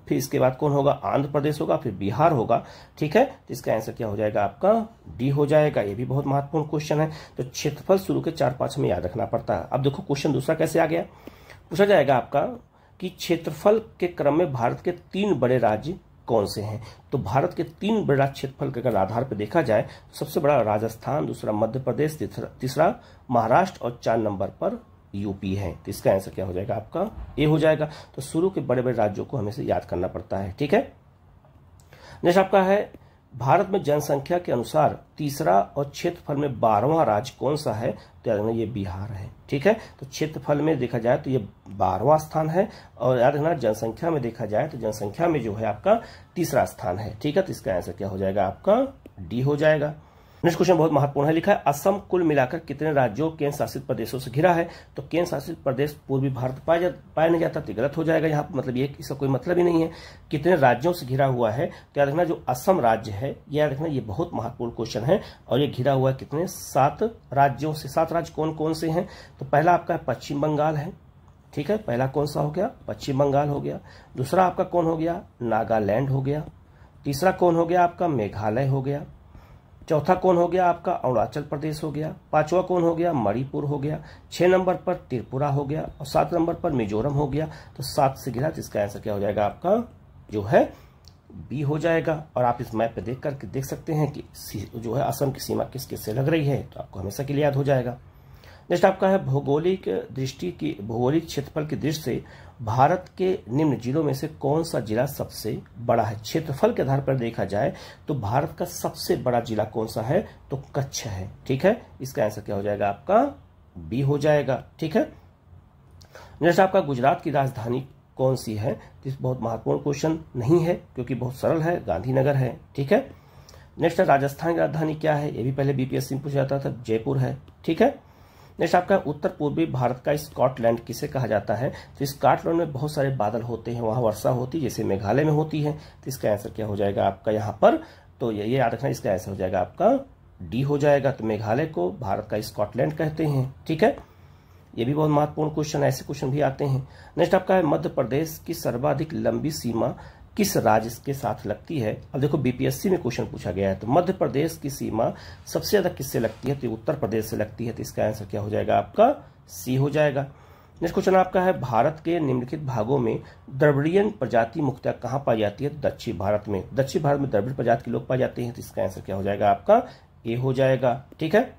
फिर इसके बाद कौन होगा, आंध्र प्रदेश होगा, फिर बिहार होगा। ठीक है, तो इसका आंसर क्या हो जाएगा आपका, डी हो जाएगा। ये भी बहुत महत्वपूर्ण क्वेश्चन है। तो क्षेत्रफल शुरू के 4-5 में याद रखना पड़ता है। अब देखो क्वेश्चन दूसरा कैसे आ गया, पूछा जाएगा आपका कि क्षेत्रफल के क्रम में भारत के 3 बड़े राज्य कौन से हैं। तो भारत के 3 बड़ा क्षेत्रफल के अगर आधार पर देखा जाए तो सबसे बड़ा राजस्थान, दूसरा मध्य प्रदेश, तीसरा महाराष्ट्र और 4 नंबर पर यूपी है। तो इसका आंसर क्या हो जाएगा आपका, ए हो जाएगा। तो शुरू के बड़े बड़े राज्यों को हमें से याद करना पड़ता है। ठीक है, नेक्स्ट आपका है भारत में जनसंख्या के अनुसार तीसरा और क्षेत्रफल में 12वां राज्य कौन सा है, तो याद रखना ये बिहार है। ठीक है, तो क्षेत्रफल में देखा जाए तो ये 12वां स्थान है, और याद रखना जनसंख्या में देखा जाए तो जनसंख्या में जो है आपका तीसरा स्थान है। ठीक है, तो इसका आंसर क्या हो जाएगा आपका, डी हो जाएगा। नेक्स्ट क्वेश्चन बहुत महत्वपूर्ण है, लिखा है असम कुल मिलाकर कितने राज्यों केंद्र शासित प्रदेशों से घिरा है। तो केंद्र शासित प्रदेश पूर्वी भारत पाया नहीं जाता, तो गलत हो जाएगा यहाँ पर, मतलब ये इसका कोई मतलब ही नहीं है। कितने राज्यों से घिरा हुआ है, तो याद रखना जो असम राज्य है, याद रखना ये बहुत महत्वपूर्ण क्वेश्चन है। और ये घिरा हुआ है कितने, 7 राज्यों से। 7 राज्य कौन कौन से हैं, तो पहला आपका पश्चिम बंगाल है। ठीक है, पहला कौन सा हो गया, पश्चिम बंगाल हो गया। दूसरा आपका कौन हो गया, नागालैंड हो गया। तीसरा कौन हो गया आपका, मेघालय हो गया। चौथा कौन हो गया आपका, अरुणाचल प्रदेश हो गया। 5वां कौन हो गया, मणिपुर हो गया। 6 नंबर पर त्रिपुरा हो गया और 7 नंबर पर मिजोरम हो गया। तो 7 से घिरा, तो इसका आंसर क्या हो जाएगा आपका, जो है बी हो जाएगा। और आप इस मैप पे देख करके देख सकते हैं कि जो है असम की सीमा किस किस से लग रही है, तो आपको हमेशा के लिए याद हो जाएगा। नेक्स्ट आपका है भौगोलिक क्षेत्रफल की दृष्टि से भारत के निम्न जिलों में से कौन सा जिला सबसे बड़ा है। क्षेत्रफल के आधार पर देखा जाए तो भारत का सबसे बड़ा जिला कौन सा है, तो कच्छ है। ठीक है, इसका आंसर क्या हो जाएगा आपका, बी हो जाएगा। ठीक है, नेक्स्ट आपका गुजरात की राजधानी कौन सी है। तो बहुत महत्वपूर्ण क्वेश्चन नहीं है क्योंकि बहुत सरल है, गांधीनगर है। ठीक है, नेक्स्ट राजस्थान की राजधानी क्या है, ये भी पहले बीपीएससी में पूछा जाता था, जयपुर है। ठीक है, नेक्स्ट आपका उत्तर पूर्वी भारत का स्कॉटलैंड किसे कहा जाता है। तो स्कॉटलैंड में बहुत सारे बादल होते हैं, वहां वर्षा होती है जैसे मेघालय में होती है। तो इसका आंसर क्या हो जाएगा आपका यहाँ पर, तो ये याद रखना, इसका आंसर हो जाएगा आपका डी हो जाएगा। तो मेघालय को भारत का स्कॉटलैंड कहते हैं। ठीक है, ये भी बहुत महत्वपूर्ण क्वेश्चन, ऐसे क्वेश्चन भी आते हैं। नेक्स्ट आपका है मध्य प्रदेश की सर्वाधिक लंबी सीमा किस राज्य के साथ लगती है। अब देखो बीपीएससी में क्वेश्चन पूछा गया है, तो मध्य प्रदेश की सीमा सबसे ज्यादा किससे लगती है, तो उत्तर प्रदेश से लगती है। तो इसका आंसर क्या हो जाएगा आपका, सी हो जाएगा। नेक्स्ट क्वेश्चन आपका है भारत के निम्नलिखित भागों में द्रविड़ियन प्रजाति मुख्यतः कहाँ पाई जाती है। दक्षिण भारत में, दक्षिण भारत में द्रविड़ प्रजाति के लोग पाए जाते हैं। तो इसका आंसर क्या हो जाएगा आपका, ए हो जाएगा। ठीक है,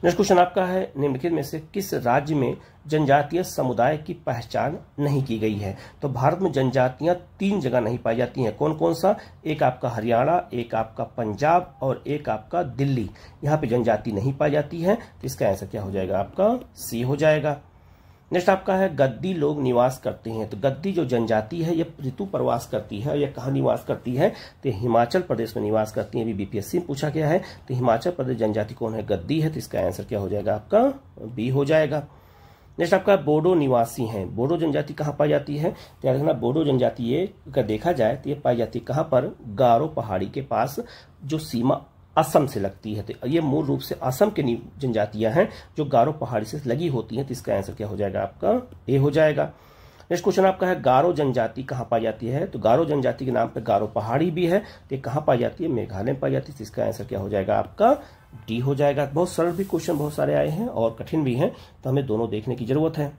नेक्स्ट क्वेश्चन आपका है निम्नलिखित में से किस राज्य में जनजातीय समुदाय की पहचान नहीं की गई है। तो भारत में जनजातियां 3 जगह नहीं पाई जाती हैं, कौन कौन सा, एक आपका हरियाणा, एक आपका पंजाब और एक आपका दिल्ली। यहाँ पे जनजाति नहीं पाई जाती है। तो इसका आंसर क्या हो जाएगा आपका, सी हो जाएगा। नेक्स्ट आपका है गद्दी लोग निवास करते हैं। तो गद्दी जो जनजाति है ये ऋतु प्रवास करती है, यह कहाँ निवास करती है, तो हिमाचल प्रदेश में निवास करती है। अभी बीपीएससी में पूछा गया है, तो हिमाचल प्रदेश जनजाति कौन है, गद्दी है। तो इसका आंसर क्या हो जाएगा आपका, बी हो जाएगा। नेक्स्ट आपका बोडो निवासी हैं। बोडो जनजाति कहाँ पाई जाती है, तो याद रखना बोडो जनजाति ये अगर देखा जाए तो ये पाई जाती है कहाँ पर, गारो पहाड़ी के पास, जो सीमा असम से लगती है। तो ये मूल रूप से असम की जनजातियां हैं जो गारो पहाड़ी से लगी होती हैं। तो इसका आंसर क्या हो जाएगा आपका, ए हो जाएगा। नेक्स्ट क्वेश्चन आपका है गारो जनजाति कहाँ पाई जाती है। तो गारो जनजाति के नाम पे गारो पहाड़ी भी है, तो ये कहाँ पाई जाती है, मेघालय में पाई जाती है। तो इसका आंसर क्या हो जाएगा आपका, डी हो जाएगा। बहुत सरल भी क्वेश्चन बहुत सारे आए हैं और कठिन भी हैं, तो हमें दोनों देखने की जरूरत है।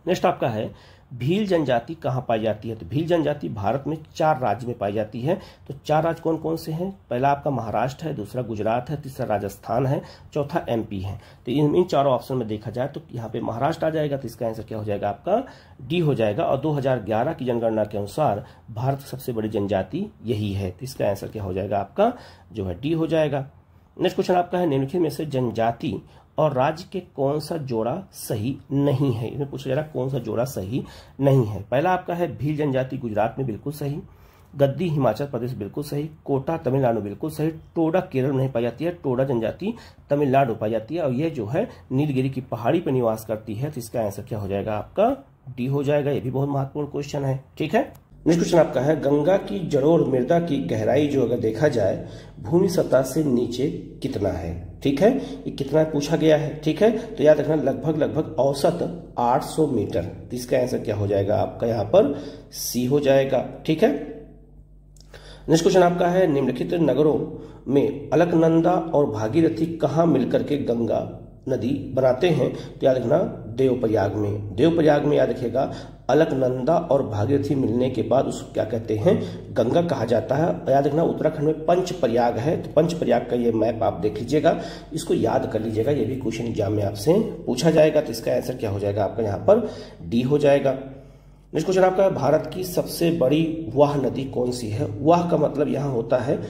नेक्स्ट आपका है भील जनजाति कहाँ पाई जाती है। तो भील जनजाति भारत में 4 राज्य में पाई जाती है। तो 4 राज्य कौन कौन से हैं, पहला आपका महाराष्ट्र है, दूसरा गुजरात है, तीसरा राजस्थान है, चौथा एमपी है। तो इन चारों ऑप्शन में देखा जाए तो यहाँ पे महाराष्ट्र आ जाएगा। तो इसका आंसर क्या हो जाएगा आपका, डी हो जाएगा। और 2011 की जनगणना के अनुसार भारत की सबसे बड़ी जनजाति यही है। तो इसका आंसर क्या हो जाएगा आपका, जो है डी हो जाएगा। नेक्स्ट क्वेश्चन आपका है निम्नलिखित में से जनजाति और राज्य के कौन सा जोड़ा सही नहीं है। इसमें पूछा जा रहा है कौन सा जोड़ा सही नहीं है। पहला आपका है भील जनजाति गुजरात में बिल्कुल सही, गद्दी हिमाचल प्रदेश बिल्कुल सही, कोटा तमिलनाडु बिल्कुल सही, टोडा केरल में नहीं पाई जाती है, टोडा जनजाति तमिलनाडु पाई जाती है और ये जो है नीलगिरी की पहाड़ी पर निवास करती है। तो इसका आंसर क्या हो जाएगा आपका, डी हो जाएगा। ये भी बहुत महत्वपूर्ण क्वेश्चन है। ठीक है, नेक्स्ट क्वेश्चन आपका है गंगा की जड़ोर मृदा की गहराई जो अगर देखा जाए भूमि सतह से नीचे कितना है। ठीक है, ये कितना पूछा गया है। ठीक है, तो याद रखना लगभग औसत 800 मीटर। तो इसका आंसर क्या हो जाएगा आपका यहाँ पर सी हो जाएगा। ठीक है, नेक्स्ट क्वेश्चन आपका है निम्नलिखित नगरों में अलकनंदा और भागीरथी कहाँ मिलकर के गंगा नदी बनाते हैं। तो याद रखना देवप्रयाग में। देवप्रयाग में याद रखिएगा अलकनंदा और भागीरथी मिलने के बाद उसको क्या कहते हैं, गंगा कहा जाता है। याद रखना उत्तराखंड में पंचप्रयाग है, तो पंचप्रयाग का ये मैप आप देख लीजिएगा, इसको याद कर लीजिएगा, ये भी क्वेश्चन एग्जाम में आपसे पूछा जाएगा। तो इसका आंसर क्या हो जाएगा आपका यहाँ पर डी हो जाएगा। नेक्स्ट क्वेश्चन आपका भारत की सबसे बड़ी वाह नदी कौन सी है। वाह का मतलब यहाँ होता है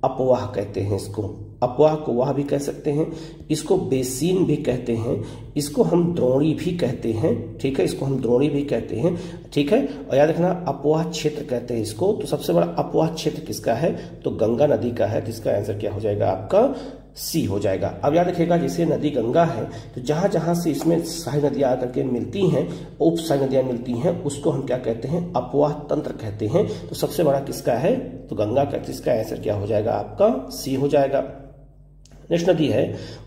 अपवाह कहते हैं इसको, अपवाह को वाह भी कह सकते हैं, इसको बेसिन भी कहते हैं, इसको हम द्रोणी भी कहते हैं। ठीक है, इसको हम द्रोणी भी कहते हैं। ठीक है, और याद रखना अपवाह क्षेत्र कहते हैं इसको। तो सबसे बड़ा अपवाह क्षेत्र किसका है, तो गंगा नदी का है। तो इसका आंसर क्या हो जाएगा आपका सी हो जाएगा। अब याद रखिएगा जैसे नदी गंगा है, तो जहां जहां से इसमें सहायक नदियां आकर के मिलती हैं, उप सहायक नदियां मिलती हैं, उसको हम क्या कहते हैं, अपवाह तंत्र कहते हैं। तो सबसे बड़ा किसका है, तो गंगा का। इसका आंसर क्या हो जाएगा आपका सी हो जाएगा। नेक्स्ट नदी है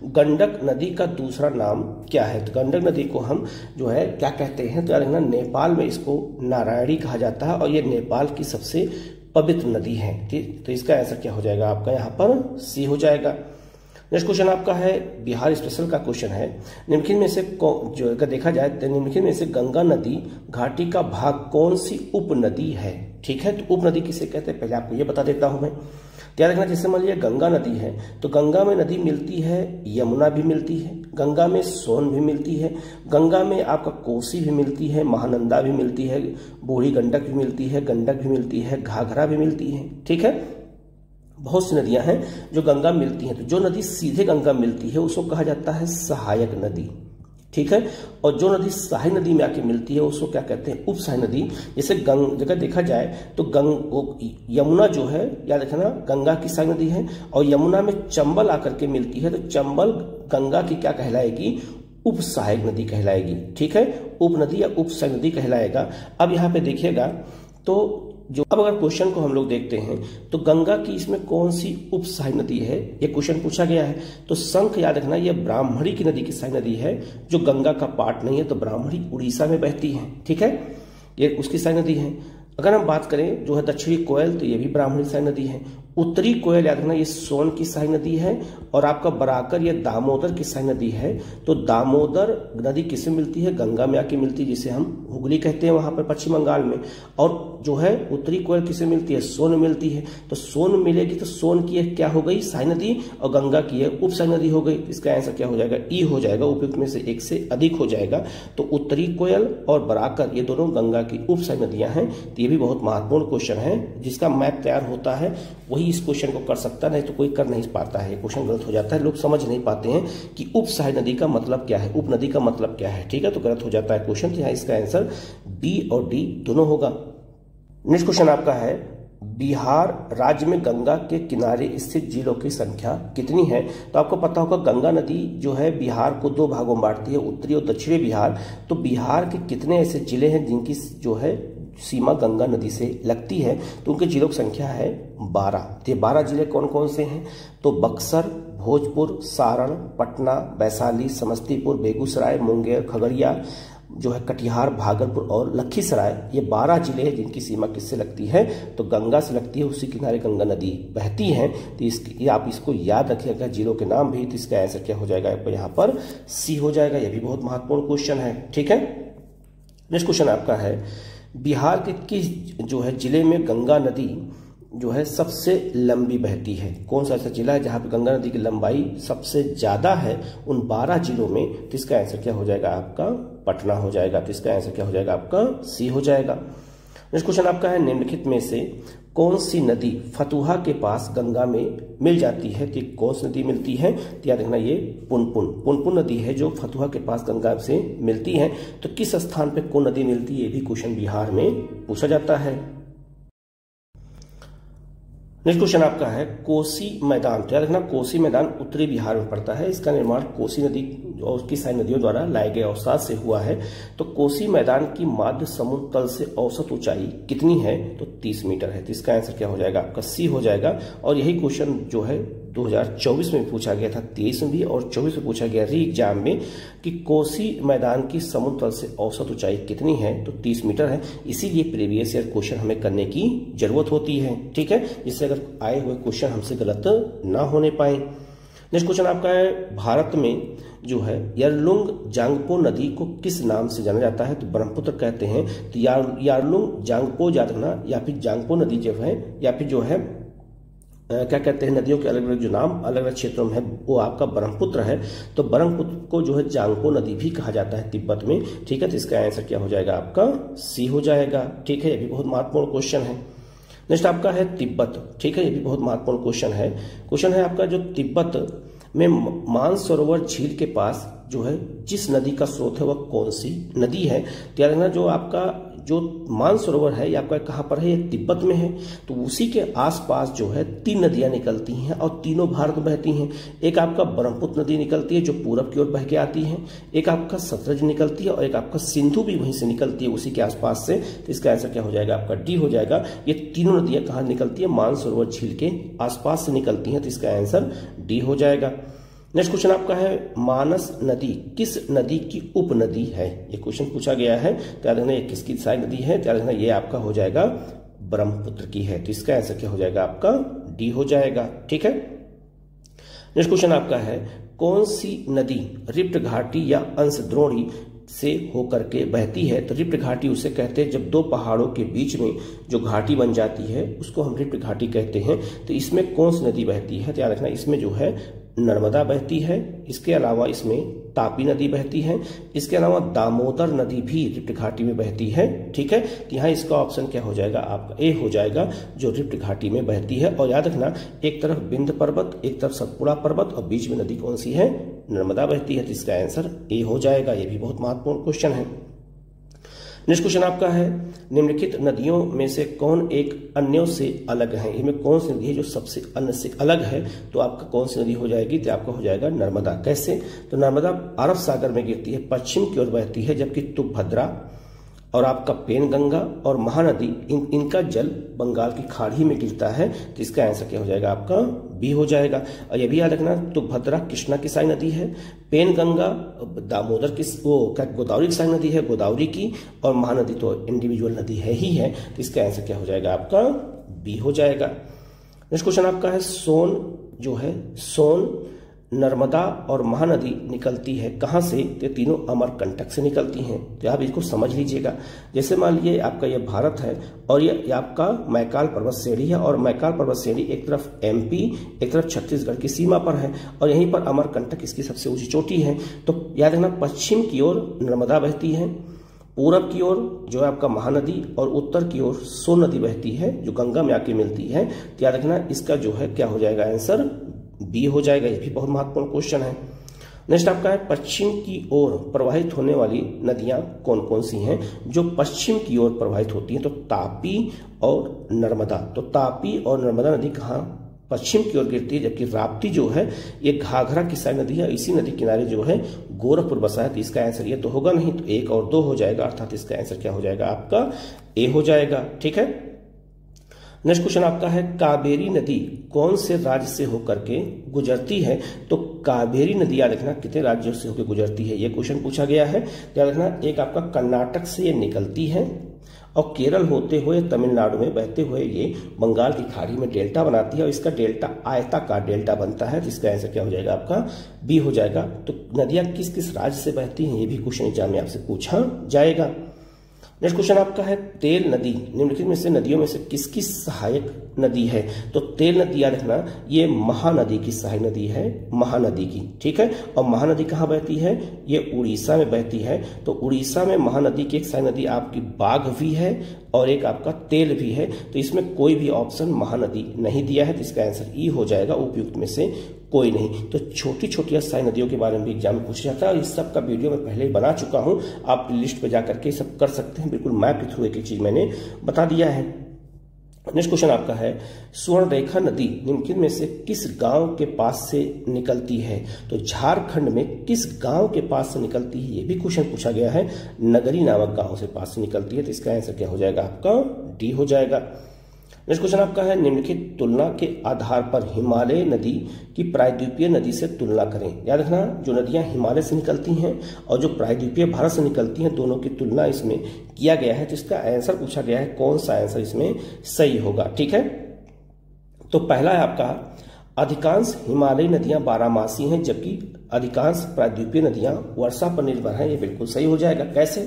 गंडक नदी का दूसरा नाम क्या है। तो गंडक नदी को हम जो है क्या कहते हैं, तो याद रखना नेपाल में इसको नारायणी कहा जाता है और ये नेपाल की सबसे पवित्र नदी है। ठीक, तो इसका आंसर क्या हो जाएगा आपका यहाँ पर सी हो जाएगा। नेक्स्ट क्वेश्चन आपका है बिहार स्पेशल का क्वेश्चन है, निम्नलिखित में से जो अगर देखा जाए तो निम्नलिखित में से गंगा नदी घाटी का भाग कौन सी उप नदी है। ठीक है, तो उप नदी किसे कहते हैं पहले आपको ये बता देता हूं मैं। ध्यान रखना, जैसे मान लीजिए गंगा नदी है, तो गंगा में नदी मिलती है, यमुना भी मिलती है, गंगा में सोन भी मिलती है, गंगा में आपका कोसी भी मिलती है, महानंदा भी मिलती है, बूढ़ी गंडक भी मिलती है, गंडक भी मिलती है, घाघरा भी मिलती है। ठीक है, बहुत सी नदियां हैं जो गंगा मिलती हैं। तो जो नदी सीधे गंगा मिलती है उसको कहा जाता है सहायक नदी। ठीक है, और जो नदी सहायक नदी में आके मिलती है उसको क्या कहते हैं, उप सहायक नदी। जैसे जगह देखा जाए तो यमुना जो है, याद रखना गंगा की सहायक नदी है, और यमुना में चंबल आकर के मिलती है, तो चंबल गंगा की क्या कहलाएगी, उप सहायक नदी कहलाएगी। ठीक है, उप नदी या उप सहायक नदी कहलाएगा। अब यहाँ पे देखिएगा तो जो अब अगर क्वेश्चन को हम लोग देखते हैं तो गंगा की इसमें कौन सी उप सहायक नदी है, ये क्वेश्चन पूछा गया है। तो शंख याद रखना ये ब्राह्मणी की नदी की सहायक नदी है, जो गंगा का पार्ट नहीं है। तो ब्राह्मणी उड़ीसा में बहती है। ठीक है, ये उसकी सहायक नदी है। अगर हम बात करें जो है दक्षिणी कोयल, तो ये भी ब्राह्मणी सहायक नदी है। उत्तरी कोयल याद रखना ये सोन की सहायक नदी है, और आपका बराकर ये दामोदर की सहायक नदी है। तो दामोदर नदी किससे मिलती है, गंगा में आके मिलती है, जिसे हम हुगली कहते हैं वहां पर पश्चिम बंगाल में। और जो है उत्तरी कोयल किससे मिलती है, सोन में मिलती है। तो सोन मिलेगी तो सोन की एक क्या हो गई, सहायक नदी, और गंगा की है उप सहायक नदी हो गई। इसका आंसर क्या हो जाएगा, ई हो जाएगा, उपयुक्त में से एक से अधिक हो जाएगा। तो उत्तरी कोयल और बराकर ये दोनों गंगा की उप सहायक नदियां हैं। तो ये भी बहुत महत्वपूर्ण क्वेश्चन है, जिसका मैप तैयार होता है वही इस क्वेश्चन को कर सकता, नहीं तो कोई कर नहीं पाता है। क्वेश्चन गलत हो जाता है, लोग समझ नहीं पाते हैं कि उप सहायक नदी का मतलब क्या है, उप नदी का मतलब क्या है। ठीक है, तो गलत हो जाता है क्वेश्चन। तो यहाँ इसका आंसर बी और डी दोनों होगा। नेक्स्ट क्वेश्चन आपका है बिहार राज्य में गंगा के किनारे स्थित जिलों की संख्या कितनी है। तो आपको पता होगा गंगा नदी जो है बिहार को दो भागों में बांटती है, उत्तरी और दक्षिणी बिहार। तो बिहार के कितने ऐसे जिले हैं जिनकी जो है सीमा गंगा नदी से लगती है, तो उनके जिलों की संख्या है 12। तो ये 12 जिले कौन कौन से हैं, तो बक्सर, भोजपुर, सारण, पटना, वैशाली, समस्तीपुर, बेगूसराय, मुंगेर, खगड़िया, जो है कटिहार, भागलपुर और लखीसराय। ये 12 जिले हैं जिनकी सीमा किससे लगती है, तो गंगा से लगती है, उसी किनारे गंगा नदी बहती है। तो आप इसको याद रखिएगा जिलों के नाम भी। तो इसका आंसर क्या हो जाएगा आपको यहाँ पर सी हो जाएगा। यह भी बहुत महत्वपूर्ण क्वेश्चन है। ठीक है, नेक्स्ट क्वेश्चन आपका है बिहार के किस जो है जिले में गंगा नदी जो है सबसे लंबी बहती है। कौन सा ऐसा जिला है जहां पे गंगा नदी की लंबाई सबसे ज्यादा है उन 12 जिलों में। तो इसका आंसर क्या हो जाएगा आपका पटना हो जाएगा। तो इसका आंसर क्या हो जाएगा आपका सी हो जाएगा। नेक्स्ट क्वेश्चन आपका है निम्नलिखित में से कौन सी नदी फतुहा के पास गंगा में मिल जाती है। तो कौन सी नदी मिलती है, तो याद रखना ये पुनपुन नदी है जो फतुहा के पास गंगा से मिलती है। तो किस स्थान पे कौन नदी मिलती है, ये भी क्वेश्चन बिहार में पूछा जाता है। नेक्स्ट क्वेश्चन आपका है कोसी मैदान। तो याद रखना कोसी मैदान उत्तरी बिहार में पड़ता है। इसका निर्माण कोसी नदी और उसकी सहायक नदियों द्वारा लाए गए अवसाद से हुआ है। तो कोसी मैदान की माध्य समुद्र तल से औसत ऊंचाई कितनी है, तो 30 मीटर है। तो इसका आंसर क्या हो जाएगा आपका सी हो जाएगा। और यही क्वेश्चन जो है 2024 में पूछा गया था, 23 में भी और 24 में पूछा गया री एग्जाम में कि कोसी मैदान की समुद्र तल से औसत ऊंचाई कितनी है, तो 30 मीटर है। इसीलिए प्रीवियस ईयर क्वेश्चन हमें करने की जरूरत होती है, ठीक है, जिससे अगर आए हुए क्वेश्चन हमसे गलत ना होने पाए। नेक्स्ट क्वेश्चन आपका है, भारत में जो है यारलुंग जांगपो नदी को किस नाम से जाना जाता है, तो ब्रह्मपुत्र कहते हैं। तो यारलुंग जांगपो याद रखना, या फिर जांगपो नदी जो है, या फिर जो है क्या कहते हैं, नदियों के अलग अलग जो नाम अलग अलग क्षेत्रों में है, वो आपका ब्रह्मपुत्र है। तो ब्रह्मपुत्र को जो है जांगपो नदी भी कहा जाता है तिब्बत में, ठीक है। तो इसका आंसर क्या हो जाएगा आपका, सी हो जाएगा, ठीक है। ये भी बहुत महत्वपूर्ण क्वेश्चन है। नेक्स्ट आपका है तिब्बत, ठीक है, ये भी बहुत महत्वपूर्ण क्वेश्चन है। क्वेश्चन है आपका, जो तिब्बत में मानसरोवर झील के पास जो है जिस नदी का स्रोत है वह कौन सी नदी है। तो याद रखना, जो आपका जो मानसरोवर है ये आपका कहाँ पर है, ये तिब्बत में है। तो उसी के आसपास जो है 3 नदियां निकलती हैं और तीनों भारत में बहती हैं। एक आपका ब्रह्मपुत्र नदी निकलती है जो पूरब की ओर बह के आती है, एक आपका सतलज निकलती है और एक आपका सिंधु भी वहीं से निकलती है उसी के आसपास से। तो इसका आंसर क्या हो जाएगा आपका, डी हो जाएगा। ये तीनों नदियां कहाँ निकलती है, मानसरोवर झील के आसपास से निकलती हैं, तो इसका आंसर डी हो जाएगा। नेक्स्ट क्वेश्चन आपका है, मानस नदी किस नदी की उपनदी है, ये क्वेश्चन पूछा गया है। तो याद रखना ये किसकी सहायक नदी है, तो याद रखना ये आपका हो जाएगा ब्रह्मपुत्र की है। तो इसका आंसर क्या हो जाएगा आपका, डी हो जाएगा, ठीक है। नेक्स्ट क्वेश्चन आपका है, कौन सी नदी रिफ्ट घाटी या अंशद्रोणी से होकर के बहती है। तो रिफ्ट घाटी उसे कहते हैं जब 2 पहाड़ों के बीच में जो घाटी बन जाती है उसको हम रिफ्ट घाटी कहते हैं। तो इसमें कौन सी नदी बहती है, तो याद रखना इसमें जो है नर्मदा बहती है, इसके अलावा इसमें तापी नदी बहती है, इसके अलावा दामोदर नदी भी रिफ्ट घाटी में बहती है, ठीक है। तो यहाँ इसका ऑप्शन क्या हो जाएगा आपका, ए हो जाएगा, जो रिफ्ट घाटी में बहती है। और याद रखना एक तरफ विंध्य पर्वत, एक तरफ सतपुड़ा पर्वत और बीच में नदी कौन सी है, नर्मदा बहती है। तो इसका आंसर ए हो जाएगा। ये भी बहुत महत्वपूर्ण क्वेश्चन है। नेक्स्ट क्वेश्चन आपका है, निम्नलिखित नदियों में से कौन एक अन्यों से अलग है। इनमें कौन सी नदी है जो सबसे अन्य से अलग है, तो आपका कौन सी नदी हो जाएगी, तो आपका हो जाएगा नर्मदा। कैसे, तो नर्मदा अरब सागर में गिरती है, पश्चिम की ओर बहती है, जबकि तुंगभद्रा और आपका पेनगंगा और महानदी इनका जल बंगाल की खाड़ी में गिरता है। तो इसका आंसर क्या हो जाएगा आपका, बी हो जाएगा। और ये भी याद रखना, तुंगभद्रा कृष्णा की सहायक नदी है, पेनगंगा दामोदर की गोदावरी की सहायक नदी है, गोदावरी की, और महानदी तो इंडिविजुअल नदी है ही है। तो इसका आंसर क्या हो जाएगा आपका, बी हो जाएगा। नेक्स्ट क्वेश्चन आपका है, सोन जो है, सोन नर्मदा और महानदी निकलती है कहाँ से, तो तीनों अमरकंटक से निकलती हैं। तो आप इसको समझ लीजिएगा। जैसे मान लीजिए आपका ये भारत है और ये आपका मैकाल पर्वत श्रेणी है, और मैकाल पर्वत श्रेणी एक तरफ एमपी एक तरफ छत्तीसगढ़ की सीमा पर है, और यहीं पर अमरकंटक इसकी सबसे ऊंची चोटी है। तो याद रखना, पश्चिम की ओर नर्मदा बहती है, पूरब की ओर जो है आपका महानदी, और उत्तर की ओर सोन नदी बहती है जो गंगा में आके मिलती है। तो याद रखना इसका जो है क्या हो जाएगा आंसर, बी हो जाएगा। ये भी बहुत महत्वपूर्ण क्वेश्चन है। नेक्स्ट आपका है, पश्चिम की ओर प्रवाहित होने वाली नदियां कौन कौन सी हैं। जो पश्चिम की ओर प्रवाहित होती हैं तो तापी और नर्मदा। तो तापी और नर्मदा नदी कहाँ, पश्चिम की ओर गिरती है, जबकि राप्ती जो है ये घाघरा की सहायक नदी है। इसी नदी किनारे जो है गोरखपुर बसा है। तो इसका आंसर ये तो होगा नहीं, तो 1 और 2 हो जाएगा, अर्थात इसका आंसर क्या हो जाएगा आपका, ए हो जाएगा, ठीक है। नेक्स्ट क्वेश्चन आपका है, कावेरी नदी कौन से राज्य से होकर के गुजरती है। तो कावेरी नदी याद रखना कितने राज्यों से होकर गुजरती है, ये क्वेश्चन पूछा गया है। याद रखना एक आपका कर्नाटक से ये निकलती है और केरल होते हुए तमिलनाडु में बहते हुए ये बंगाल की खाड़ी में डेल्टा बनाती है, और इसका डेल्टा आयताकार डेल्टा बनता है। जिसका आंसर क्या हो जाएगा आपका, बी हो जाएगा। तो नदियां किस किस राज्य से बहती हैं, ये भी क्वेश्चन एग्जाम में आपसे पूछा जाएगा। नेक्स्ट क्वेश्चन आपका है, तेल नदी निम्नलिखित में से नदियों में से किसकी सहायक नदी है। तो तेल नदी याद रखना ये महानदी की सहायक नदी है, महानदी की, ठीक है। और महानदी कहाँ बहती है, ये उड़ीसा में बहती है। तो उड़ीसा में महानदी की एक सहायक नदी आपकी बाघ भी है और एक आपका तेल भी है। तो इसमें कोई भी ऑप्शन महानदी नहीं दिया है, तो इसका आंसर ई हो जाएगा, उपयुक्त में से कोई नहीं। तो छोटी छोटी सहायक नदियों के बारे में भी एग्जाम में पूछा जाता है, और इस सब का वीडियो मैं पहले ही बना चुका हूं, आप लिस्ट पे जाकर के सब कर सकते हैं। बिल्कुल मैप के थ्रू एक चीज मैंने बता दिया है। नेक्स्ट क्वेश्चन आपका है, स्वर्णरेखा नदी निम्नलिखित में से किस गांव के पास से निकलती है। तो झारखंड में किस गांव के पास से निकलती है, ये भी क्वेश्चन पूछा गया है। नगरी नामक गांव से पास से निकलती है। तो इसका आंसर क्या हो जाएगा आपका, डी हो जाएगा। नेक्स्ट क्वेश्चन आपका है, निम्नलिखित तुलना के आधार पर हिमालय नदी की प्रायद्वीपीय नदी से तुलना करें। याद रखना, जो नदियां हिमालय से निकलती हैं और जो प्रायद्वीपीय भारत से निकलती हैं, दोनों की तुलना इसमें किया गया है। तो इसका आंसर पूछा गया है, कौन सा आंसर इसमें सही होगा। ठीक है, तो पहला है आपका, अधिकांश हिमालयी नदियां बारहमासी हैं जबकि अधिकांश प्रायद्वीपीय नदियां वर्षा पर निर्भर हैं। ये बिल्कुल सही हो जाएगा। कैसे?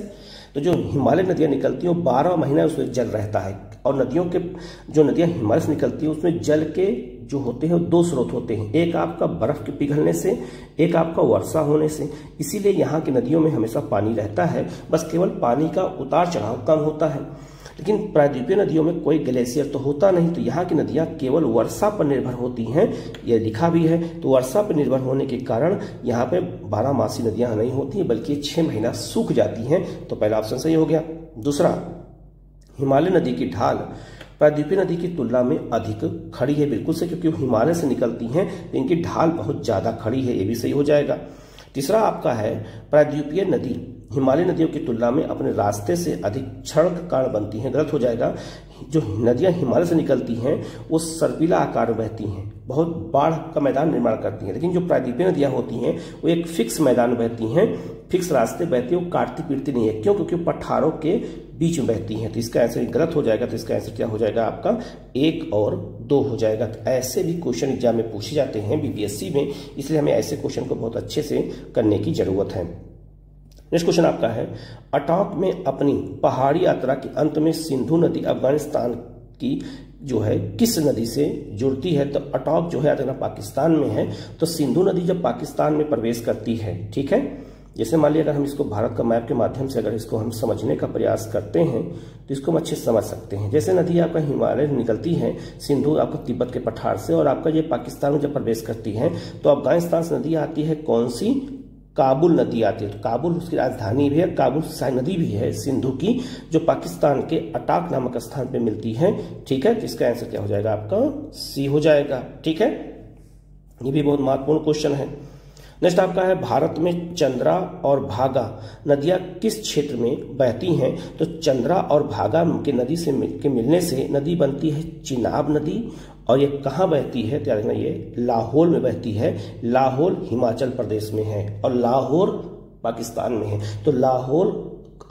तो जो हिमालय नदियां निकलती हैं वो 12 महीना उसमें जल रहता है, और जो नदियां हिमालय से निकलती हैं उसमें जल के जो होते हैं दो स्रोत होते हैं, एक आपका बर्फ के पिघलने से, एक आपका वर्षा होने से। इसीलिए यहाँ की नदियों में हमेशा पानी रहता है, बस केवल पानी का उतार चढ़ाव कम होता है। लेकिन प्रायद्वीपीय नदियों में कोई ग्लेशियर तो होता नहीं, तो यहाँ की नदियाँ केवल वर्षा पर निर्भर होती हैं, ये लिखा भी है। तो वर्षा पर निर्भर होने के कारण यहाँ पे 12 नदियाँ नहीं होती हैं, बल्कि 6 महीना सूख जाती हैं। तो पहला ऑप्शन सही हो गया। दूसरा, हिमालय नदी की ढाल प्रायद्वीपीय नदी की तुलना में अधिक खड़ी है। बिल्कुल से, क्योंकि वो हिमालय से निकलती हैं तो इनकी ढाल बहुत ज्यादा खड़ी है, ये भी सही हो जाएगा। तीसरा आपका है, प्रायद्वीपीय नदी हिमालय नदियों की तुलना में अपने रास्ते से अधिक क्षण का कारण बनती हैं। गलत हो जाएगा। जो नदियां हिमालय से निकलती हैं वो सर्पिला आकार में बहती हैं, बहुत बाढ़ का मैदान निर्माण करती हैं। लेकिन जो प्रायद्वीपीय नदियां होती हैं वो एक फिक्स मैदान बहती हैं, फिक्स रास्ते बहती हैं, वो काटती पीटती नहीं है। क्यों? क्योंकि पठारों के बीच में बहती हैं। तो इसका आंसर गलत हो जाएगा। तो इसका आंसर क्या हो जाएगा आपका? 1 और 2 हो जाएगा। तो ऐसे भी क्वेश्चन एग्जाम में पूछे जाते हैं बीपीएससी में, इसलिए हमें ऐसे क्वेश्चन को बहुत अच्छे से करने की जरूरत है। नेक्स्ट क्वेश्चन आपका है, अटॉक में अपनी पहाड़ी यात्रा के अंत में सिंधु नदी अफगानिस्तान की जो है किस नदी से जुड़ती है? तो अटॉक जो है अगर पाकिस्तान में है, तो सिंधु नदी जब पाकिस्तान में प्रवेश करती है, ठीक है, जैसे मान लिया अगर हम इसको भारत का मैप के माध्यम से अगर इसको हम समझने का प्रयास करते हैं तो इसको हम अच्छे से समझ सकते हैं। जैसे नदी आपका हिमालय निकलती है, सिंधु आपका तिब्बत के पठार से, और आपका ये पाकिस्तान में जब प्रवेश करती है तो अफगानिस्तान से नदी आती है, कौन सी? काबुल नदी आती है। तो काबुल उसकी राजधानी भी है, काबुल नदी भी है सिंधु की, जो पाकिस्तान के अटाक नामक स्थान पे मिलती है। ठीक है, तो इसका आंसर क्या हो जाएगा आपका? सी हो जाएगा। ठीक है, ये भी बहुत महत्वपूर्ण क्वेश्चन है। नेक्स्ट आपका है, भारत में चंद्रा और भागा नदियां किस क्षेत्र में बहती हैं? तो चंद्रा और भागा के नदी से मिलने से नदी बनती है चिनाब नदी, और ये कहाँ बहती है? तो याद रखना, ये लाहौल में बहती है। लाहौल हिमाचल प्रदेश में है और लाहौर पाकिस्तान में है। तो लाहौल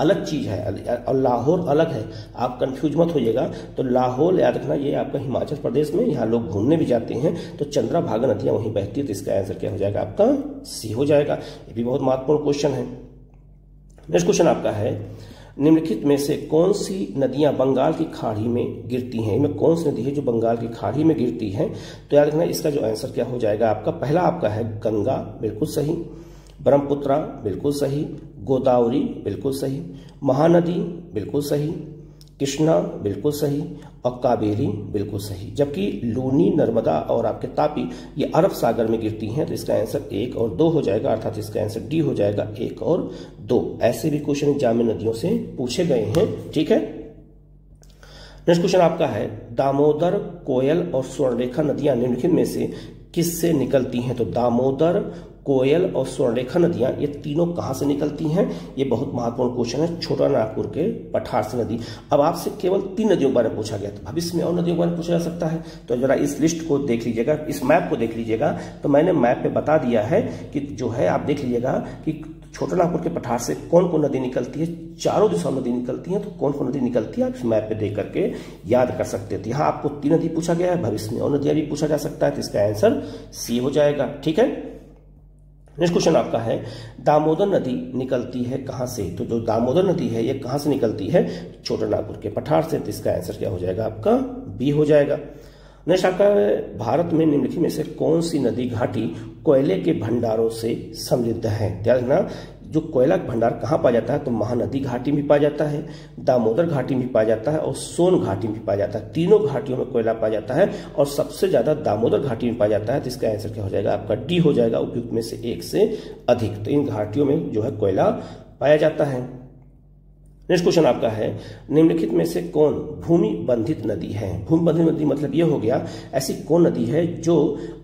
अलग चीज है और लाहौर अलग है, आप कंफ्यूज मत होइएगा। तो लाहौल याद रखना, ये आपका हिमाचल प्रदेश में, यहाँ लोग घूमने भी जाते हैं, तो चंद्रा भागा नदियां वहीं बहती है। तो इसका आंसर क्या हो जाएगा आपका? सी हो जाएगा। ये भी बहुत महत्वपूर्ण क्वेश्चन है। नेक्स्ट क्वेश्चन आपका है, निम्नलिखित में से कौन सी नदियां बंगाल की खाड़ी में गिरती हैं? इनमें कौन सी नदी है जो बंगाल की खाड़ी में गिरती है? तो याद रखना, इसका जो आंसर क्या हो जाएगा आपका? पहला आपका है गंगा, बिल्कुल सही। ब्रह्मपुत्रा, बिल्कुल सही। गोदावरी, बिल्कुल सही। महानदी, बिल्कुल सही। कृष्णा, बिल्कुल सही। और कावेरी, बिल्कुल सही। जबकि लूनी, नर्मदा और आपके तापी ये अरब सागर में गिरती हैं। तो इसका आंसर 1 और 2 हो जाएगा, अर्थात इसका आंसर डी हो जाएगा, 1 और 2। ऐसे भी क्वेश्चन एग्जाम में नदियों से पूछे गए हैं। ठीक है, नेक्स्ट क्वेश्चन आपका है, दामोदर, कोयल और स्वर्णरेखा नदियां निम्नलिखित में से किससे निकलती हैं? तो दामोदर, कोयल और स्वर्णरेखा नदियां ये तीनों कहां से निकलती हैं? ये बहुत महत्वपूर्ण क्वेश्चन है। छोटा नागपुर के पठार से नदी। अब आपसे केवल 3 नदियों के बारे में पूछा गया, तो भविष्य में और नदियों के बारे में पूछा जा सकता है। तो जरा इस लिस्ट को देख लीजिएगा, इस मैप को देख लीजिएगा। तो मैंने मैप पे बता दिया है कि जो है आप देख लीजिएगा कि छोटा नागपुर के पठार से कौन कौन नदी निकलती है, चारों दिशाओं नदी निकलती है। तो कौन कौन नदी निकलती है आप इस मैप पे देख करके याद कर सकते थे। यहाँ आपको 3 नदी पूछा गया है, भविष्य में और नदियां भी पूछा जा सकता है। तो इसका आंसर सी हो जाएगा। ठीक है, नेक्स्ट क्वेश्चन आपका है, दामोदर नदी निकलती है कहां से? तो जो दामोदर नदी है ये कहां से निकलती है? छोटा नागपुर के पठार से। तो इसका आंसर क्या हो जाएगा आपका? बी हो जाएगा। नेक्स्ट आपका, भारत में निम्नलिखित में से कौन सी नदी घाटी कोयले के भंडारों से समृद्ध है? ध्यान रखना, जो कोयला भंडार कहाँ पाया जाता है? तो महानदी घाटी में पाया जाता है, दामोदर घाटी में पाया जाता है और सोन घाटी में पाया जाता है। तीनों घाटियों में कोयला पाया जाता है और सबसे ज्यादा दामोदर घाटी में पाया जाता है। तो इसका आंसर क्या हो जाएगा आपका? डी हो जाएगा, उपयुक्त में से 1 से अधिक। तो इन घाटियों में जो है कोयला पाया जाता है। नेक्स्ट क्वेश्चन आपका है, निम्नलिखित में से कौन भूमि बंधित नदी है? भूमि बंधित नदी मतलब ये हो गया, ऐसी कौन नदी है जो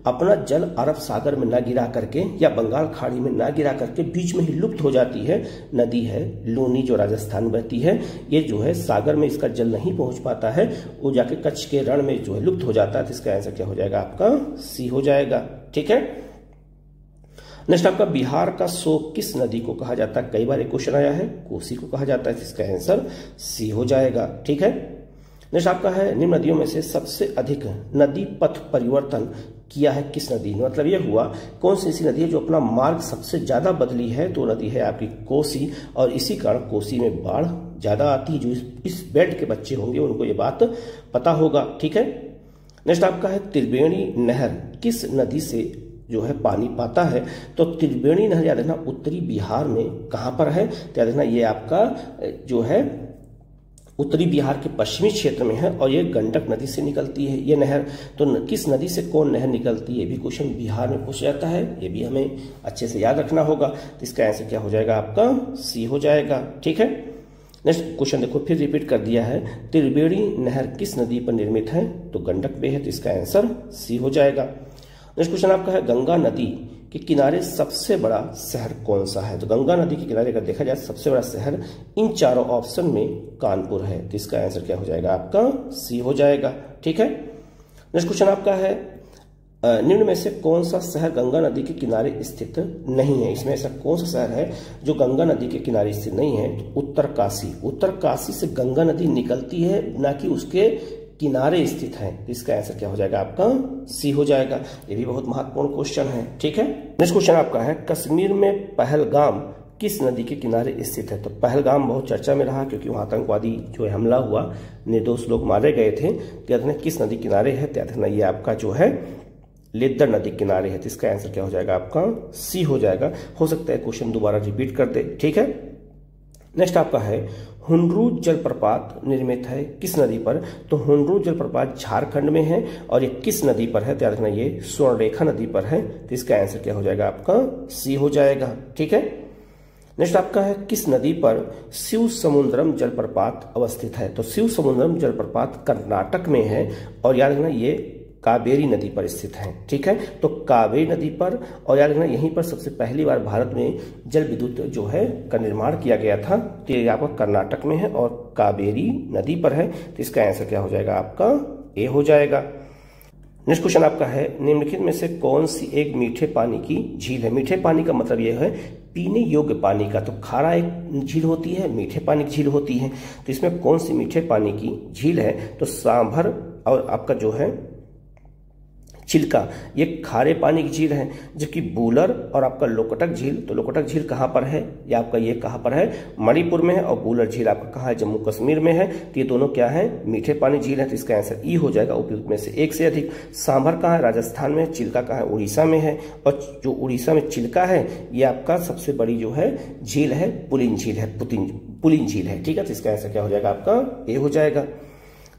अपना जल अरब सागर में ना गिरा करके या बंगाल खाड़ी में ना गिरा करके बीच में ही लुप्त हो जाती है? नदी है लूनी, जो राजस्थान में बहती है। ये जो है सागर में इसका जल नहीं पहुंच पाता है, वो जाके कच्छ के रण में जो है लुप्त हो जाता है। तो इसका आंसर क्या हो जाएगा आपका? सी हो जाएगा। ठीक है। नेक्स्ट आपका, बिहार का शोक किस नदी को कहा जाता है? कई बार एक क्वेश्चन आया है, कोसी को कहा जाता है। इसका आंसर सी हो जाएगा। ठीक है। नेक्स्ट आपका है, निम्न नदियों में से सबसे अधिक नदी पथ परिवर्तन किया है किस नदी ने? मतलब यह हुआ, कौन सी ऐसी नदी है जो अपना मार्ग सबसे ज्यादा बदली है? तो नदी है आपकी कोसी, और इसी कारण कोसी में बाढ़ ज्यादा आती है। जो इस बेल्ट के बच्चे होंगे उनको ये बात पता होगा। ठीक है। नेक्स्ट आपका है, त्रिवेणी नहर किस नदी से जो है पानी पाता है? तो त्रिवेणी नहर याद रखना उत्तरी बिहार में कहां पर है? तो याद रखना ये आपका जो है उत्तरी बिहार के पश्चिमी क्षेत्र में है, और ये गंडक नदी से निकलती है ये नहर। तो किस नदी से कौन नहर निकलती है, ये भी क्वेश्चन बिहार में पूछा जाता है, ये भी हमें अच्छे से याद रखना होगा। तो इसका आंसर क्या हो जाएगा आपका? सी हो जाएगा। ठीक है। नेक्स्ट क्वेश्चन देखो, फिर रिपीट कर दिया है, त्रिवेणी नहर किस नदी पर निर्मित है? तो गंडक पे है। तो इसका आंसर सी हो जाएगा। नेक्स्ट क्वेश्चन आपका है, गंगा नदी के किनारे सबसे बड़ा शहर कौन सा है? तो गंगा नदी के किनारे अगर देखा जाए सबसे बड़ा शहर इन चारों ऑप्शन में कानपुर है। तो इसका आंसर क्या हो जाएगा आपका? सी हो जाएगा। ठीक है। नेक्स्ट क्वेश्चन आपका है, निम्न में से कौन सा शहर गंगा नदी के किनारे स्थित नहीं है? इसमें ऐसा कौन सा शहर है जो गंगा नदी के किनारे स्थित नहीं है? तो उत्तर काशी। उत्तर काशी से गंगा नदी निकलती है, ना कि उसके किनारे स्थित है। तो इसका आंसर क्या हो जाएगा आपका? सी हो जाएगा। ये भी बहुत महत्वपूर्ण क्वेश्चन है। ठीक है। नेक्स्ट क्वेश्चन आपका है, कश्मीर में पहलगाम किस नदी के किनारे स्थित है? तो पहलगाम बहुत चर्चा में रहा, क्योंकि वहां आतंकवादी जो है हमला हुआ, निर्दोष लोग मारे गए थे। तो किस नदी किनारे है? तो ये आपका जो है लिद्दर नदी किनारे है। तो इसका आंसर क्या हो जाएगा आपका? सी हो जाएगा। हो सकता है क्वेश्चन दोबारा रिपीट कर दे। ठीक है। नेक्स्ट आपका है, हुंडरू जलप्रपात निर्मित है किस नदी पर? तो हुंडरू जलप्रपात झारखंड में है, और ये किस नदी पर है? तो याद रखना ये स्वर्णरेखा नदी पर है। तो इसका आंसर क्या हो जाएगा आपका? सी हो जाएगा। ठीक है। नेक्स्ट आपका है, किस नदी पर शिव समुद्रम जलप्रपात अवस्थित है? तो शिव समुद्रम जलप्रपात कर्नाटक में है, और याद रखना ये कावेरी नदी पर स्थित है। ठीक है। तो कावेरी नदी पर, और याद रखना यहीं पर सबसे पहली बार भारत में जल विद्युत जो है का निर्माण किया गया था। तो ये आपका कर्नाटक में है और कावेरी नदी पर है। तो इसका आंसर क्या हो जाएगा आपका? ए हो जाएगा। नेक्स्ट क्वेश्चन आपका है, निम्नलिखित में से कौन सी एक मीठे पानी की झील है? मीठे पानी का मतलब यह है पीने योग्य पानी का। तो खारा एक झील होती है, मीठे पानी की झील होती है। तो इसमें कौन सी मीठे पानी की झील है? तो सांभर और आपका जो है चिल्का, ये खारे पानी की झील है। जबकि बूलर और आपका लोकटक झील, तो लोकटक झील कहाँ पर है? या आपका ये कहाँ पर है? मणिपुर में है। और बूलर झील आपका कहाँ है? जम्मू कश्मीर में है। तो ये दोनों क्या है? मीठे पानी झील है। तो इसका आंसर ई हो जाएगा, उपयुक्त में से एक से अधिक। सांभर कहाँ है? राजस्थान में। चिल्का कहाँ है? उड़ीसा में है। और जो उड़ीसा में चिल्का है, ये आपका सबसे बड़ी जो है झील है पुलिन झील है, पुलिन झील है। ठीक है। तो इसका आंसर क्या हो जाएगा आपका? ए हो जाएगा।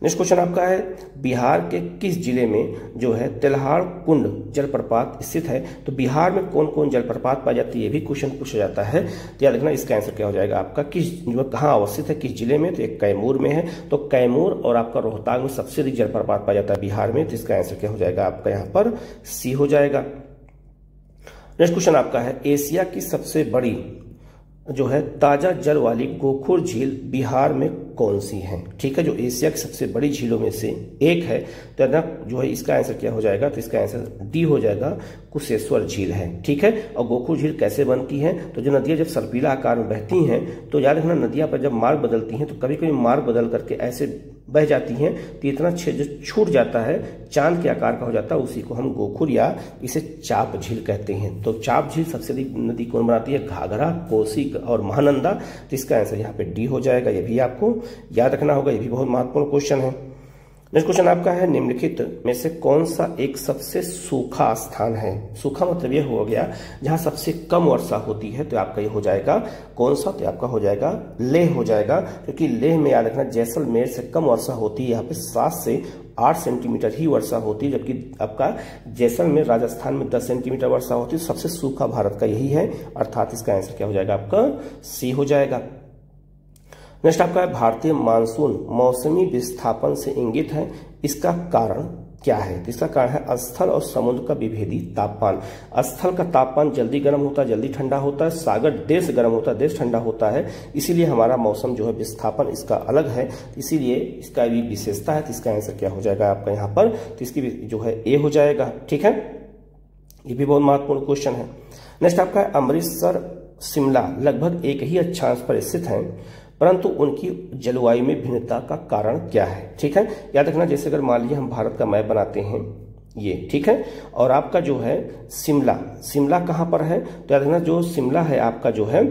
नेक्स्ट क्वेश्चन आपका है, बिहार के किस जिले में जो है तेल्हाड़ कुंड जलप्रपात स्थित है? तो बिहार में कौन कौन जलप्रपात पाई जाती है, ये भी क्वेश्चन पूछा जाता है। तो याद रखना इसका आंसर क्या हो जाएगा आपका? किस कहाँ अवस्थित है, किस जिले में? तो एक कैमूर में है। तो कैमूर और आपका रोहतांग में सबसे अधिक जलप्रपात पाया जाता है बिहार में। तो इसका आंसर क्या हो जाएगा आपका यहाँ पर? सी हो जाएगा। नेक्स्ट क्वेश्चन आपका है, एशिया की सबसे बड़ी जो है ताजा जल वाली गोखुर झील बिहार में कौन सी है? ठीक है। जो एशिया की सबसे बड़ी झीलों में से एक है। तो ना जो है इसका आंसर क्या हो जाएगा? तो इसका आंसर डी हो जाएगा, कुशेश्वर झील है। ठीक है। और गोखुर झील कैसे बनती है? तो जो नदियां जब सर्पिला आकार में बहती हैं, तो याद रखना नदियां पर जब मार्ग बदलती हैं, तो कभी कभी मार्ग बदल करके ऐसे बह जाती हैं, तो इतना जो छूट जाता है, चांद के आकार का हो जाता है, उसी को हम गोखुर या इसे चाप झील कहते हैं। तो चाप झील सबसे अधिक नदी कौन बनाती है? घाघरा, कोसी और महानंदा। तो इसका आंसर यहाँ पे डी हो जाएगा। ये भी आपको याद रखना होगा, ये भी बहुत महत्वपूर्ण क्वेश्चन है। नेक्स्ट क्वेश्चन आपका है, निम्नलिखित में से कौन सा एक सबसे सूखा स्थान है? सूखा मतलब यह हो गया जहां सबसे कम वर्षा होती है। तो आपका ये हो जाएगा कौन सा? तो आपका हो जाएगा लेह हो जाएगा, क्योंकि लेह में याद रखना जैसलमेर से कम वर्षा होती है। यहाँ पे 7 से 8 सेंटीमीटर ही वर्षा होती है, जबकि आपका जैसलमेर राजस्थान में 10 सेंटीमीटर वर्षा होती है। सबसे सूखा भारत का यही है, अर्थात इसका आंसर क्या हो जाएगा आपका? सी हो जाएगा। नेक्स्ट आपका है भारतीय मानसून मौसमी विस्थापन से इंगित है, इसका कारण क्या है? तो इसका कारण है स्थल और समुद्र का विभेदी तापमान। स्थल का तापमान जल्दी गर्म होता है, जल्दी ठंडा होता है, सागर देर से गर्म होता है, देर से ठंडा होता है, इसीलिए हमारा मौसम जो है विस्थापन इसका अलग है, इसीलिए इसका भी विशेषता है। तो इसका आंसर क्या हो जाएगा आपका यहाँ पर? तो इसकी जो है ए हो जाएगा। ठीक है, ये भी बहुत महत्वपूर्ण क्वेश्चन है। नेक्स्ट आपका है अमृतसर शिमला लगभग एक ही अक्षांश पर स्थित है, परंतु उनकी जलवायु में भिन्नता का कारण क्या है? ठीक है, याद रखना, जैसे अगर मान लीजिए हम भारत का मैप बनाते हैं ये, ठीक है, और आपका जो है शिमला कहाँ पर है? तो याद रखना जो शिमला है आपका जो है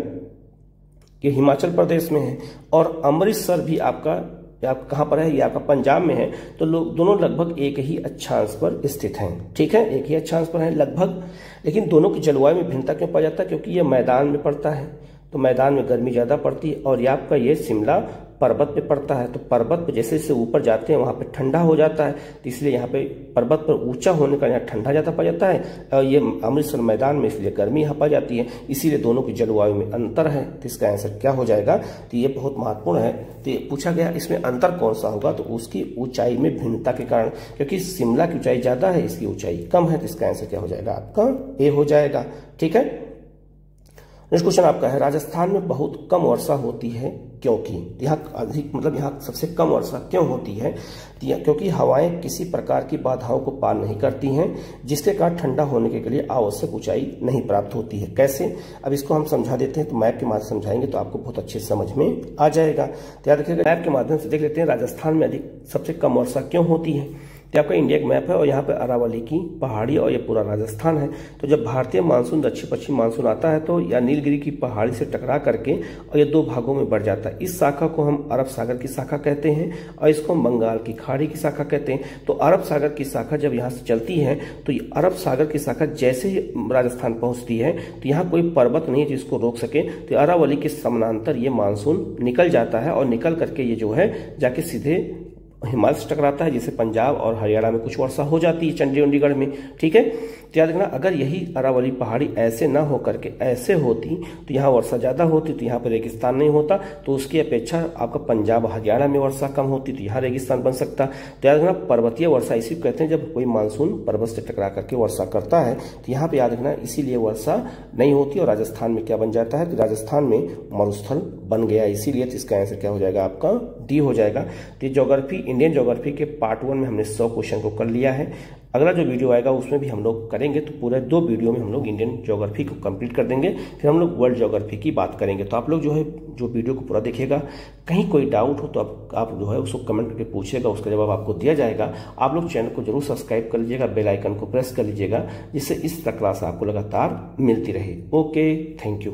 ये हिमाचल प्रदेश में है, और अमृतसर भी आपका कहाँ पर है? ये आपका पंजाब में है। तो लोग दोनों लगभग एक ही अक्षांश पर स्थित हैं। ठीक है, एक ही अक्षांश पर है लगभग, लेकिन दोनों की जलवायु में भिन्नता क्यों पाया जाता है? क्योंकि ये मैदान में पड़ता है, तो मैदान में गर्मी ज्यादा पड़ती है, और ये आपका ये शिमला पर्वत पे पड़ता है, तो पर्वत पे जैसे जैसे ऊपर जाते हैं वहां पे ठंडा हो जाता है, तो इसलिए यहाँ पे पर्वत पर ऊंचा होने का यहाँ ठंडा ज्यादा पा जाता है, और ये अमृतसर मैदान में इसलिए गर्मी यहाँ पा जाती है, इसीलिए दोनों की जलवायु में अंतर है। तो इसका आंसर क्या हो जाएगा? तो ये बहुत महत्वपूर्ण है। तो ये पूछा गया इसमें अंतर कौन सा होगा? तो उसकी ऊंचाई में भिन्नता के कारण, क्योंकि शिमला की ऊंचाई ज्यादा है, इसकी ऊंचाई कम है, तो इसका आंसर क्या हो जाएगा आपका? ए हो जाएगा। ठीक है, नेक्स्ट क्वेश्चन आपका है राजस्थान में बहुत कम वर्षा होती है क्योंकि? यहाँ अधिक मतलब यहाँ सबसे कम वर्षा क्यों होती है? क्योंकि हवाएं किसी प्रकार की बाधाओं को पार नहीं करती हैं, जिसके कारण ठंडा होने के लिए आवश्यक ऊंचाई नहीं प्राप्त होती है। कैसे? अब इसको हम समझा देते हैं, तो मैप के माध्यम से समझाएंगे तो आपको बहुत अच्छे समझ में आ जाएगा। तो याद रखिएगा, मैप के माध्यम से देख लेते हैं राजस्थान में अधिक सबसे कम वर्षा क्यों होती है। तो आपका इंडिया का मैप है, और यहाँ पे अरावली की पहाड़ी और ये पूरा राजस्थान है। तो जब भारतीय मानसून दक्षिण पश्चिम मानसून आता है, तो या नीलगिरी की पहाड़ी से टकरा करके और ये दो भागों में बढ़ जाता है। इस शाखा को हम अरब सागर की शाखा कहते हैं, और इसको हम बंगाल की खाड़ी की शाखा कहते हैं। तो अरब सागर की शाखा जब यहाँ से चलती है, तो ये अरब सागर की शाखा जैसे ही राजस्थान पहुंचती है, तो यहाँ कोई पर्वत नहीं है जिसको रोक सके, तो अरावली के समानांतर ये मानसून निकल जाता है, और निकल करके ये जो है जाके सीधे हिमालय से टकराता है, जिससे पंजाब और हरियाणा में कुछ वर्षा हो जाती है, चंडीगढ़ में। ठीक है, तो याद रखना, अगर यही अरावली पहाड़ी ऐसे ना हो करके ऐसे होती तो यहाँ वर्षा ज्यादा होती, तो यहाँ पर रेगिस्तान नहीं होता, तो उसकी अपेक्षा आपका पंजाब हरियाणा में वर्षा कम होती, तो यहाँ रेगिस्तान बन सकता। तो याद रखना, पर्वतीय वर्षा इसी को कहते हैं जब कोई मानसून पर्वत से टकरा करके वर्षा करता है। तो यहाँ पे याद रखना, इसीलिए वर्षा नहीं होती, और राजस्थान में क्या बन जाता है? तो राजस्थान में मरुस्थल बन गया, इसीलिए। तो इसका आंसर क्या हो जाएगा आपका? डी हो जाएगा। तो ज्योग्राफी, इंडियन ज्योग्राफी के पार्ट 1 में हमने 100 क्वेश्चन को कर लिया है। अगला जो वीडियो आएगा उसमें भी हम लोग करेंगे, तो पूरे 2 वीडियो में हम लोग इंडियन ज्योग्राफी को कंप्लीट कर देंगे, फिर हम लोग वर्ल्ड ज्योग्राफी की बात करेंगे। तो आप लोग जो वीडियो को पूरा देखिएगा, कहीं कोई डाउट हो तो आप जो है उसको कमेंट करके पूछिएगा, उसका जवाब आपको दिया जाएगा। आप लोग चैनल को जरूर सब्सक्राइब कर लीजिएगा, बेल आइकन को प्रेस कर लीजिएगा, जिससे इस तरह क्लास आपको लगातार मिलती रहे। Okay, thank you.